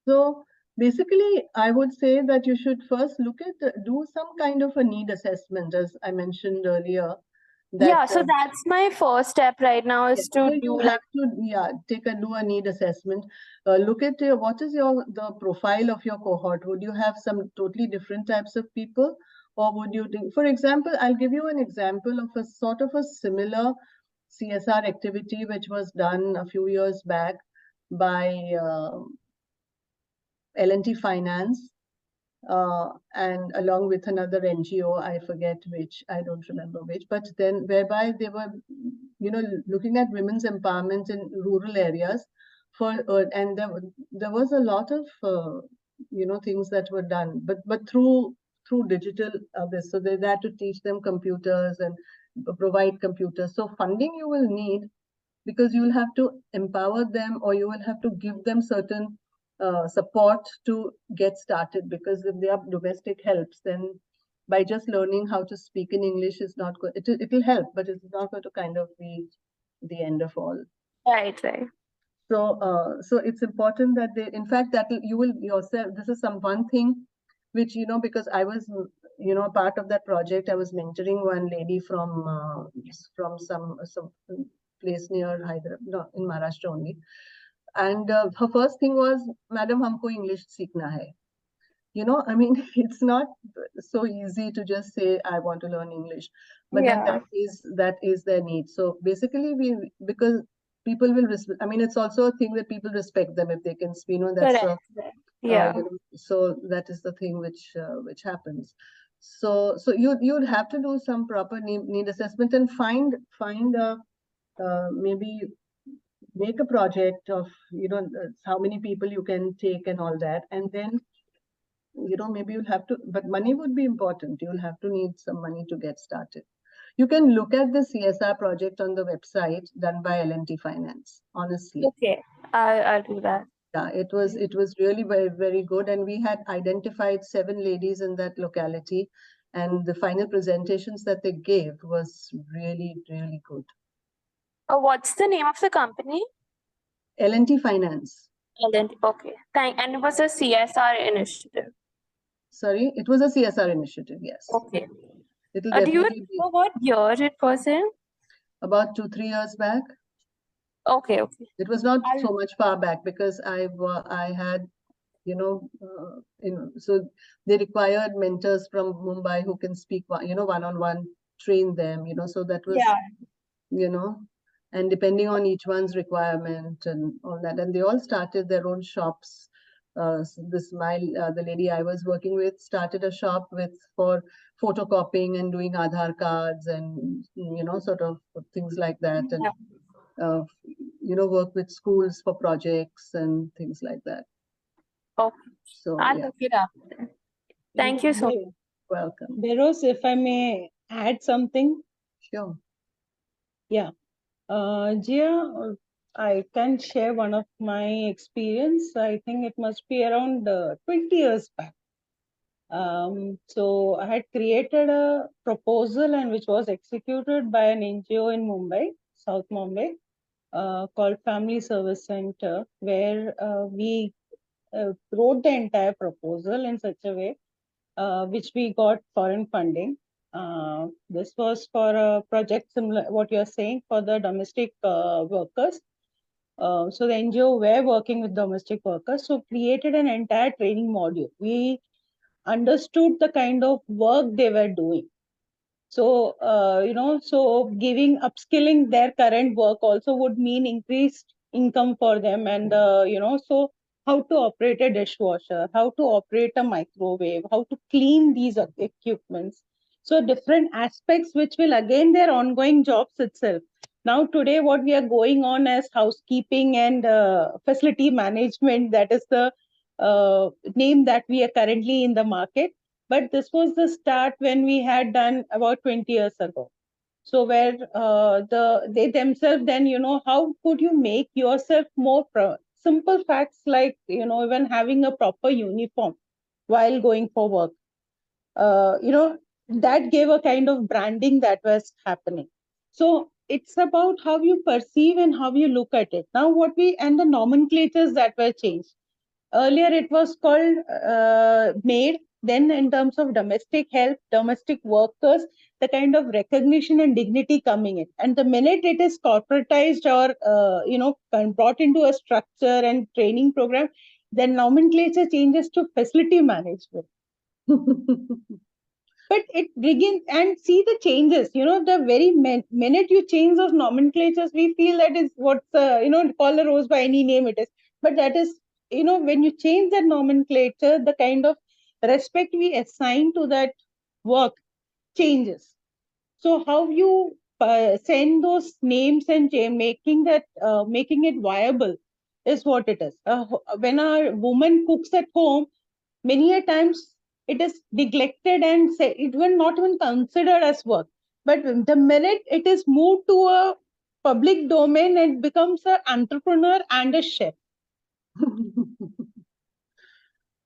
B: so basically, I would say that you should first do some kind of a need assessment, as I mentioned earlier.
C: Yeah, so that's my first step right now is to
B: so you
C: do
B: have to do a need assessment. Look at what is the profile of your cohort. Would you have some totally different types of people, or would you do, for example, I'll give you an example of a sort of a similar CSR activity which was done a few years back by L&T Finance, and along with another NGO, I forget which, I don't remember which, but then whereby they were, looking at women's empowerment in rural areas and there was a lot of, things that were done, but through digital, this, so they had to teach them computers and provide computers. So funding you will need, because you will have to empower them, or you will have to give them certain support to get started, because if they are domestic helps, then by just learning how to speak in English is not good. It will help, but it's not going to kind of be the end of all.
C: Right.
B: So it's important that in fact, you will yourself, this is one thing which, because I was, part of that project, I was mentoring one lady from some place near Hyderabad, no, in Maharashtra only. And her first thing was, Madam, humko English seekhna hai. I mean, it's not so easy to just say, I want to learn English, but then that is their need. So basically, because people will respect, I mean, it's also a thing that people respect them if they can, that's so that is the thing which happens. So you'd have to do some proper need assessment and find maybe make a project of, how many people you can take and all that. And then, maybe you'll have to, but money would be important. You'll have to need some money to get started. You can look at the CSR project on the website done by L&T Finance, honestly.
C: Okay, I'll do that.
B: Yeah, it was really very, very good. And we had identified 7 ladies in that locality. And the final presentations that they gave was really, really good.
C: What's the name of the company?
B: L&T Finance.
C: L&T, okay. And it was a CSR initiative.
B: Sorry, it was a CSR initiative, yes.
C: Okay.
B: It'll
C: Do you
B: definitely
C: know what year it was in?
B: About 2-3 years back.
C: Okay.
B: It was not so much far back, because I had, so they required mentors from Mumbai who can speak, one-on-one, train them, so that was, and depending on each one's requirement and all that. And they all started their own shops. The lady I was working with started a shop for photocopying and doing Aadhaar cards and, sort of things like that. And, work with schools for projects and things like that.
C: Okay.
B: So
C: I'll look it up. Thank you so much.
B: Welcome.
D: Beros, if I may add something.
B: Sure.
D: Yeah. Jia, I can share one of my experience. I think it must be around 20 years back. So I had created a proposal and which was executed by an NGO in Mumbai, South Mumbai, called Family Service Center, where we wrote the entire proposal in such a way which we got foreign funding. This was for a project similar what you're saying for the domestic workers. So the NGO were working with domestic workers, so created an entire training module. We understood the kind of work they were doing. So, so giving upskilling their current work also would mean increased income for them. And, so how to operate a dishwasher, how to operate a microwave, how to clean these equipments. So different aspects, which will again their ongoing jobs itself. Now, today, what we are going on as housekeeping and facility management, that is the name that we are currently in the market. But this was the start when we had done about 20 years ago. So where they themselves then, how could you make yourself more simple facts like, even having a proper uniform while going for work. That gave a kind of branding that was happening. So it's about how you perceive and how you look at it. Now and the nomenclatures that were changed. Earlier it was called maid. Then in terms of domestic help, domestic workers, the kind of recognition and dignity coming in. And the minute it is corporatized or, brought into a structure and training program, then nomenclature changes to facility management. But it begins, and see the changes, the very minute you change those nomenclatures, we feel that is what's, call a rose by any name it is. But that is, when you change that nomenclature, the kind of respect we assign to that work changes. So how you send those names and making it viable is what it is. When a woman cooks at home, many a times it is neglected and it will not even considered as work. But the minute it is moved to a public domain, it becomes an entrepreneur and a chef.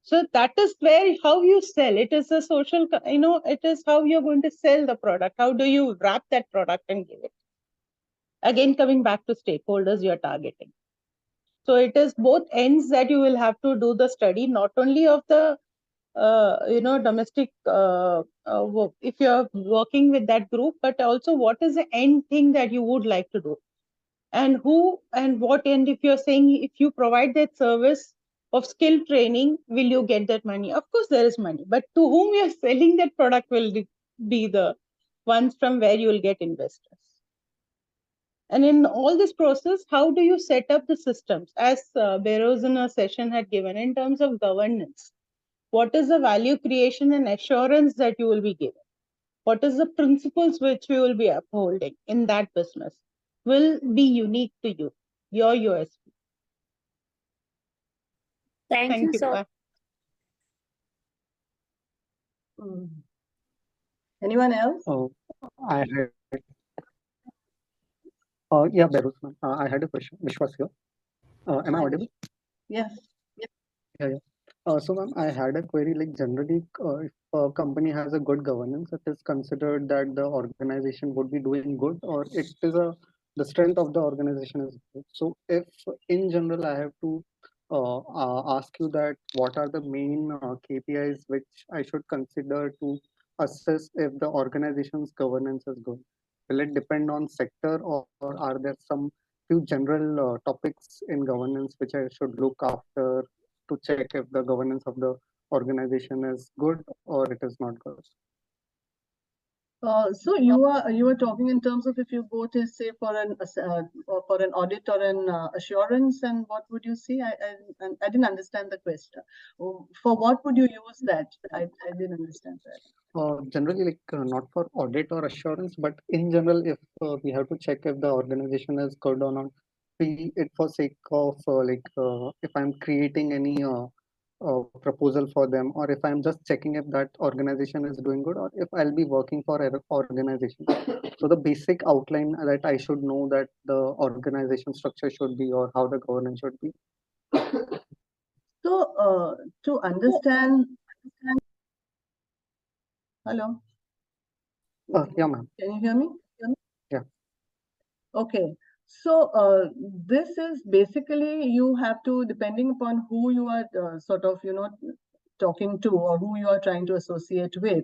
D: So that is how you sell. It is a social, it is how you're going to sell the product. How do you wrap that product and give it? Again, coming back to stakeholders you're targeting. So it is both ends that you will have to do the study, not only of the domestic work, if you're working with that group, but also what is the end thing that you would like to do, and who and what end. If you're saying, if you provide that service of skill training, will you get that money? Of course there is money, but to whom you're selling that product will be the ones from where you will get investors. And in all this process, how do you set up the systems, as Behrouz in a session had given, in terms of governance? What is the value creation and assurance that you will be given? What is the principles which you will be upholding in that business will be unique to you, your USP.
C: Thank you so
D: Bye.
B: Anyone else?
E: Oh, I had. Yeah, Behrouz, ma'am. I had a question. Vishwas here. Am I audible?
B: Yes.
E: So, ma'am, I had a query. Like, generally, if a company has a good governance, it is considered that the organization would be doing good, or it is the strength of the organization is good. So, if in general I have to ask you that, what are the main KPIs which I should consider to assess if the organization's governance is good? Will it depend on sector, or are there some few general topics in governance which I should look after to check if the governance of the organization is good or it is not good?
B: So you are talking in terms of, if you go to say for an audit or an assurance, and what would you say? I didn't understand the question. For what would you use that? I didn't understand that.
E: Generally, like not for audit or assurance, but in general, if we have to check if the organization is good or not, be it for sake of if I'm creating any proposal for them, or if I'm just checking if that organization is doing good, or if I'll be working for an organization. So the basic outline that I should know that the organization structure should be, or how the governance should be.
B: So to understand. Hello.
E: Yeah, ma'am.
B: Can you hear me?
E: Yeah.
B: Okay. So this is basically, you have to, depending upon who you are sort of, talking to, or who you are trying to associate with.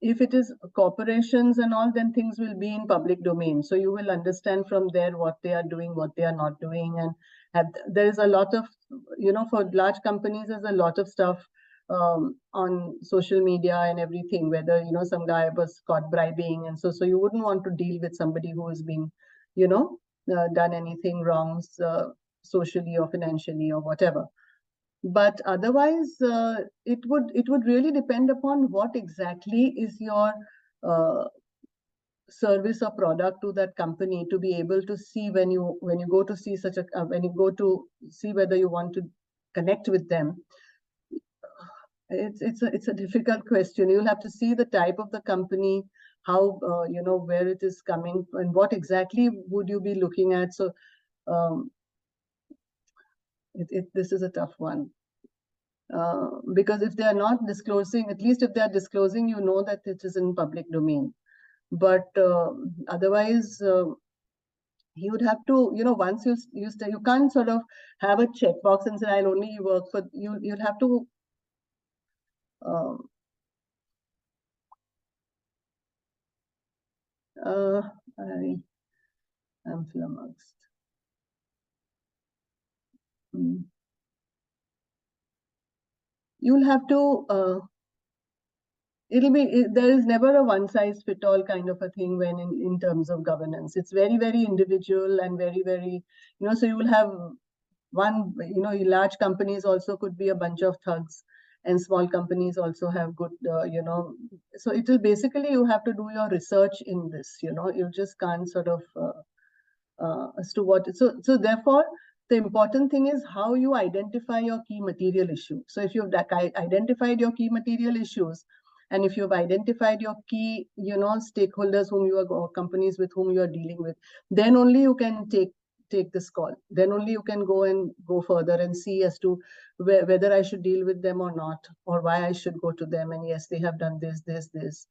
B: If it is corporations and all, then things will be in public domain. So you will understand from there what they are doing, what they are not doing. And there is a lot of, for large companies, there's a lot of stuff on social media and everything, whether, some guy was caught bribing. And so you wouldn't want to deal with somebody who is being, done anything wrong socially or financially or whatever. But otherwise, it would really depend upon what exactly is your service or product to that company, to be able to see when you go to see when you go to see whether you want to connect with them. It's a difficult question. You'll have to see the type of the company, how where it is coming, and what exactly would you be looking at. So This is a tough one. Because if they are not disclosing, at least if they are disclosing, you know that it is in public domain. But otherwise, you would have to, once you can't sort of have a checkbox and say, I'll only work for you. You'll have to. I'm flummoxed. You'll have to. There is never a one size fit all kind of a thing when in terms of governance. It's very, very individual and very, very, so you will have one, large companies also could be a bunch of thugs, and small companies also have good, so it will basically, you have to do your research in this, you just can't sort of, as to what, so therefore, the important thing is how you identify your key material issue. So if you've identified your key material issues, and if you've identified your key, stakeholders whom you are, or companies with whom you are dealing with, then only you can take this call. Then only you can go further and see as to whether I should deal with them or not, or why I should go to them. And yes, they have done this.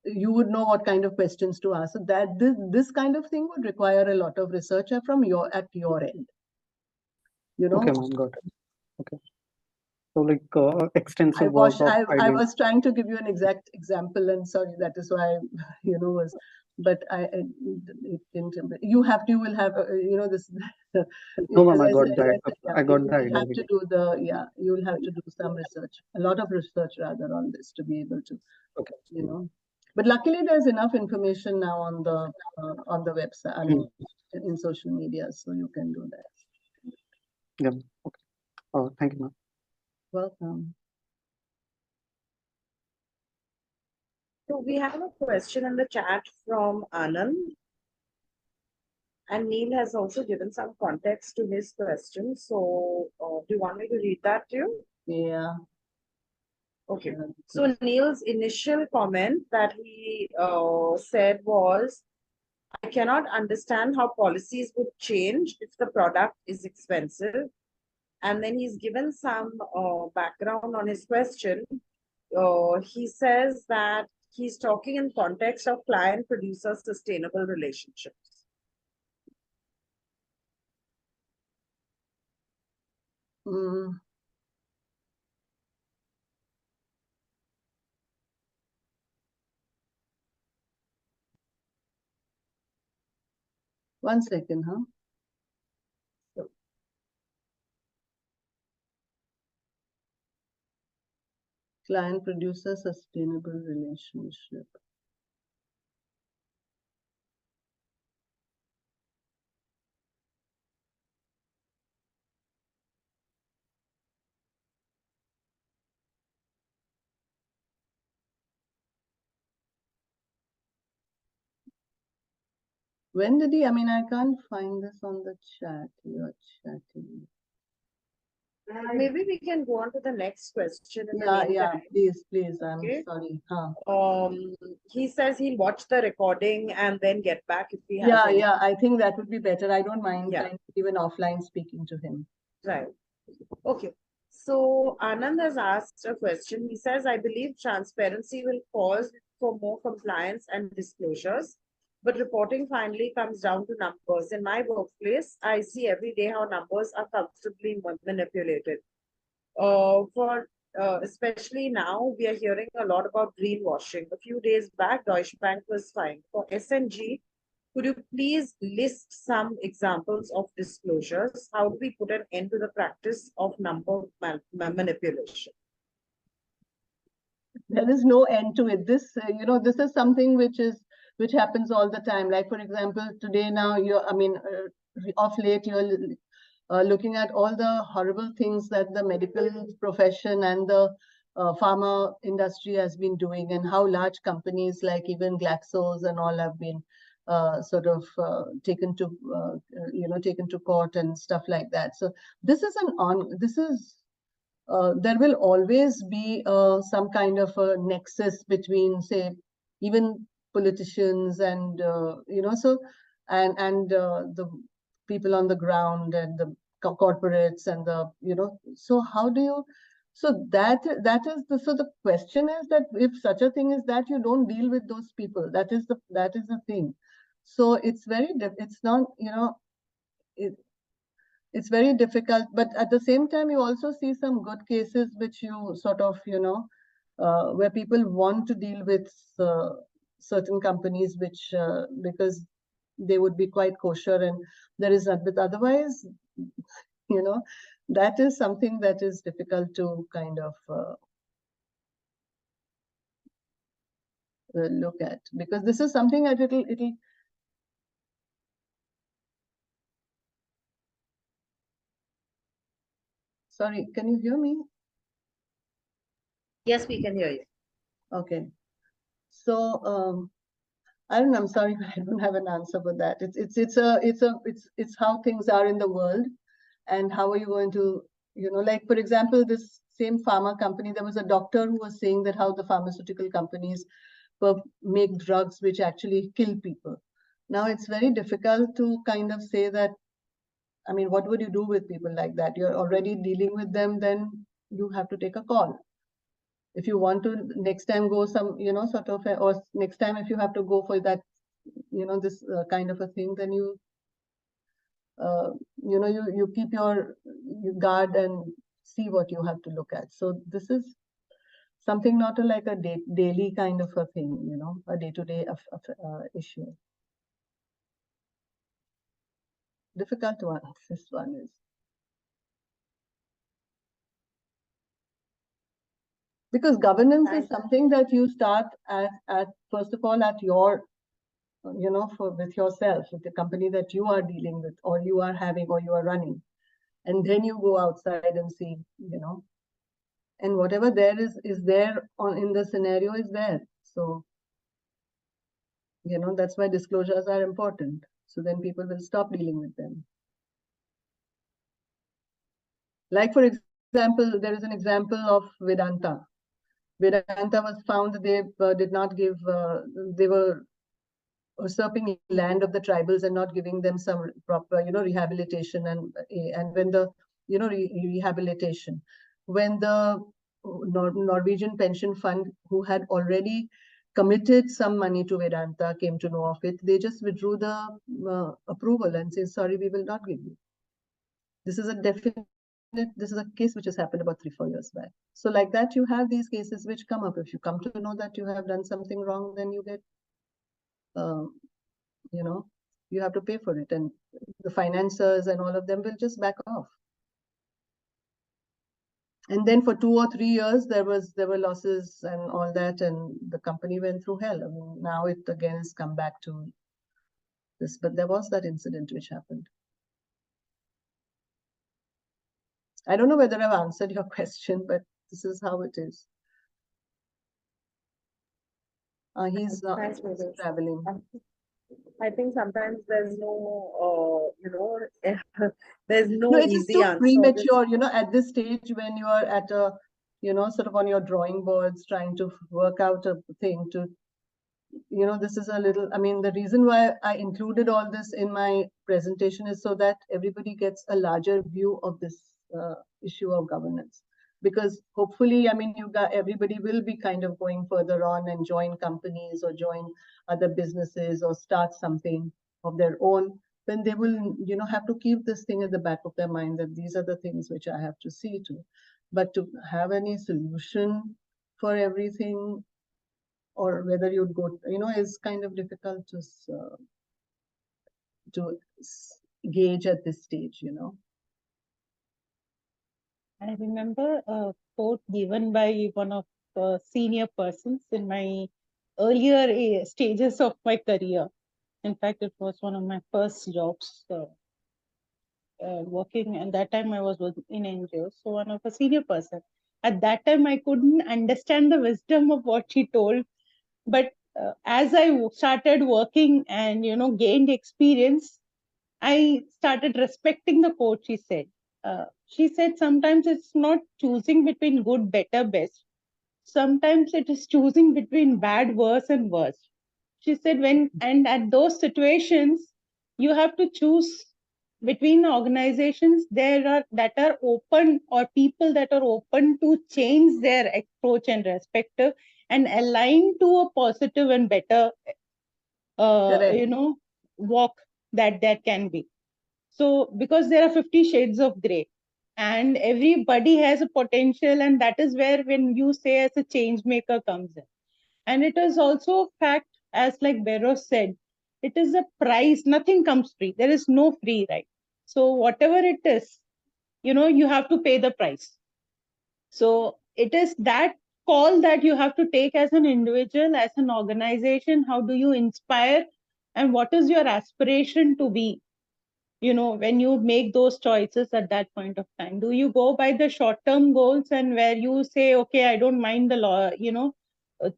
B: You would know what kind of questions to ask. So that this kind of thing would require a lot of research from at your end.
E: Okay, ma'am, got it. Okay. So like extensive
B: I
E: work of
B: I was trying to give you an exact example, and sorry, that is why was, but it didn't. You will have this.
E: No, ma'am, I got that. I got the
B: You have
E: idea.
B: to do you will have to do some research, a lot of research rather, on this to be able to.
E: Okay.
B: But luckily there's enough information now on the website, I mean, in social media, so you can do that.
E: Yeah. Okay. Thank you, ma'am.
B: Welcome.
A: So we have a question in the chat from Anand. And Neil has also given some context to his question. So do you want me to read that to you?
B: Yeah.
A: Okay. So Neil's initial comment that he said was, I cannot understand how policies would change if the product is expensive. And then he's given some background on his question. He says that he's talking in context of client-producer sustainable relationships.
B: One second, huh? Client-producer sustainable relationship. When did he, I mean, I can't find this on the chat. You're chatting.
A: Maybe we can go on to the next question.
B: Yeah, please. I'm
A: Okay.
B: sorry.
A: He says he'll watch the recording and then get back if he has any.
B: Yeah, I think that would be better. I don't mind
A: Yeah.
B: even offline speaking to him.
A: Right. Okay. So Anand has asked a question. He says, I believe transparency will cause for more compliance and disclosures, but reporting finally comes down to numbers. In my workplace, I see every day how numbers are comfortably manipulated. Especially now, we are hearing a lot about greenwashing. A few days back, Deutsche Bank was fined. For SNG, could you please list some examples of disclosures? How do we put an end to the practice of number manipulation?
B: There is no end to it. This, this is something which happens all the time. Like, for example, today now, of late, you're looking at all the horrible things that the medical profession and the pharma industry has been doing, and how large companies like even Glaxos and all have been taken to court and stuff like that. So this is there will always be some kind of a nexus between, say, even politicians and the people on the ground and the corporates and the, so how do you, so that is the, so the question is that if such a thing is that you don't deal with those people, that is the thing. So it's it's not, it's very difficult, but at the same time, you also see some good cases which you sort of, where people want to deal with certain companies, which, because they would be quite kosher, and there is not, but otherwise, that is something that is difficult to kind of look at, because this is something that it'll sorry, can you hear me?
A: Yes, we can hear you.
B: Okay. So I don't know, I'm sorry, but I don't have an answer for that. It's how things are in the world, and how are you going to, like, for example, this same pharma company, there was a doctor who was saying that how the pharmaceutical companies make drugs which actually kill people. Now it's very difficult to kind of say that, I mean, what would you do with people like that? You're already dealing with them, then you have to take a call. If you want to next time go some, sort of, or next time if you have to go for that, this kind of a thing, then you, you keep your guard and see what you have to look at. So this is something not like a daily kind of a thing, a day-to-day issue. Difficult one, this one is. Because governance is something that you start at first of all at your, with yourself, with the company that you are dealing with, or you are having, or you are running, and then you go outside and see, and whatever there is there in the scenario is there. So, that's why disclosures are important. So then people will stop dealing with them. Like, for example, there is an example of Vedanta. Vedanta was found that they did not give, they were usurping land of the tribals and not giving them some proper, rehabilitation, and when the, rehabilitation, when the Norwegian pension fund, who had already committed some money to Vedanta, came to know of it, they just withdrew the approval and said, sorry, we will not give you. This is a definite, this is a case which has happened about 3-4 years back. So like that, you have these cases which come up. If you come to know that you have done something wrong, then you get, you have to pay for it, and the financiers and all of them will just back off. And then for 2 or 3 years, there were losses and all that, and the company went through hell. I mean, now it again has come back to this, but there was that incident which happened. I don't know whether I've answered your question, but this is how it is. He's traveling.
A: I think sometimes there's no, there's no
B: it is
A: easy
B: too
A: answer.
B: premature, at this stage when you are at a, sort of on your drawing boards trying to work out a thing to, this is a little, I mean, the reason why I included all this in my presentation is so that everybody gets a larger view of this issue of governance. Because hopefully, I mean, everybody will be kind of going further on and join companies or join other businesses or start something of their own. Then they will, have to keep this thing at the back of their mind that these are the things which I have to see to. But to have any solution for everything, or whether you'd go, is kind of difficult to gauge at this stage,
D: I remember a quote given by one of the senior persons in my earlier stages of my career. In fact, it was one of my first jobs working, and that time I was in NGO. So one of a senior person. At that time, I couldn't understand the wisdom of what she told, but as I started working and gained experience, I started respecting the quote she said. She said sometimes it's not choosing between good, better, best. Sometimes it is choosing between bad, worse, and worst. She said and at those situations, you have to choose between organizations that are open, or people that are open to change their approach and perspective and align to a positive and better
B: Correct.
D: walk that can be. So because there are 50 shades of gray and everybody has a potential, and that is where, when you say as a change maker comes in. And it is also a fact, as like Beros said, it is a price. Nothing comes free. There is no free, right? So whatever it is, you have to pay the price. So it is that call that you have to take as an individual, as an organization. How do you inspire, and what is your aspiration to be? When you make those choices at that point of time, do you go by the short-term goals, and where you say, okay, I don't mind the law,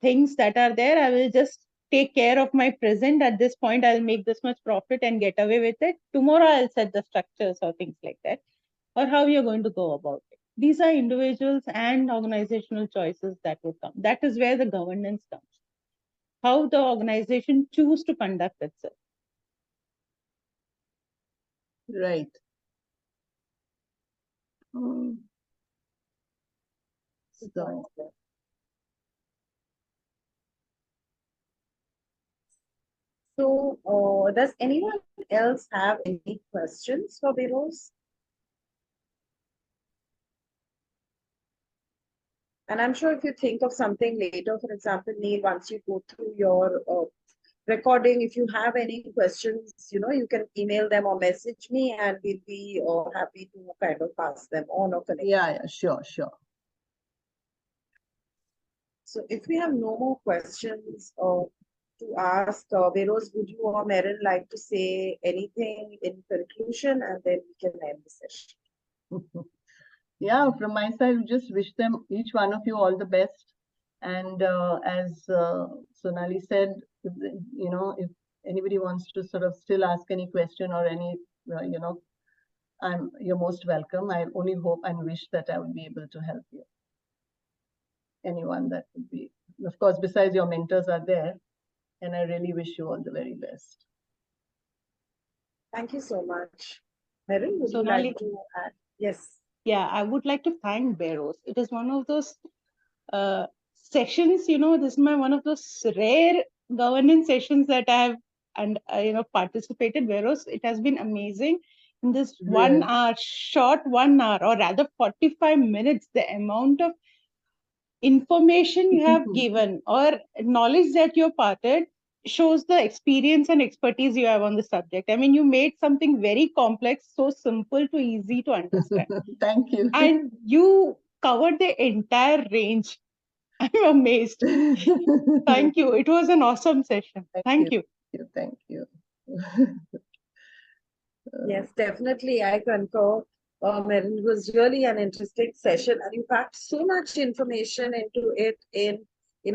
D: things that are there, I will just take care of my present at this point, I'll make this much profit and get away with it. Tomorrow I'll set the structures or things like that, or how you're going to go about it. These are individuals and organizational choices that would come. That is where the governance comes. How the organization choose to conduct itself.
B: Right. So,
A: So, does anyone else have any questions for Beros? And I'm sure if you think of something later, for example, Neil, once you go through your recording, if you have any questions, you can email them or message me, and we'll be happy to kind of pass them on or connect.
B: yeah, sure.
A: So if we have no more questions to ask, Beros, would you or Merin like to say anything in conclusion, and then we can end the session?
B: Yeah, from my side, we just wish them, each one of you, all the best. And as Sonali said, if anybody wants to sort of still ask any question or any, you're most welcome. I only hope and wish that I would be able to help you. Anyone that would be, of course, besides your mentors are there, and I really wish you all the very best.
A: Thank you so much. Merin, would you
D: Sonali,
A: like to add? Yes.
D: Yeah, I would like to thank Beros. It is one of those sessions, this is one of those rare governance sessions that I have participated. Beros, it has been amazing. In this 1 hour, short 1 hour, or rather 45 minutes, the amount of information you have given or knowledge that you imparted shows the experience and expertise you have on the subject. I mean, you made something very complex so simple to easy to understand.
B: Thank you.
D: And you covered the entire range. I'm amazed. Thank you. It was an awesome session. Thank you.
B: Thank you.
A: Yes, definitely. I concur. Merin, it was really an interesting session, and you packed so much information into it in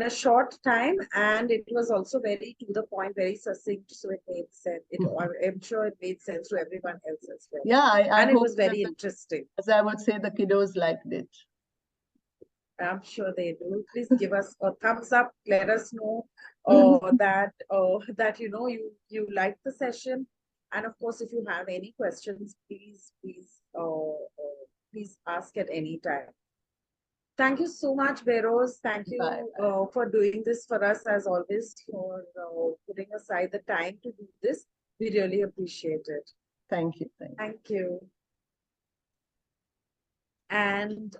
A: a short time, and it was also very to the point, very succinct, so it made sense. I'm sure it made sense to everyone else as well.
B: Yeah,
A: and it was very interesting.
B: As I would say, the kiddos liked it.
A: I'm sure they do. Please give us a thumbs up. Let us know that you liked the session. And of course, if you have any questions, please ask at any time. Thank you so much, Beros. Thank you for doing this for us, as always, for putting aside the time to do this. We really appreciate it.
B: Thank you.
A: Thank you. And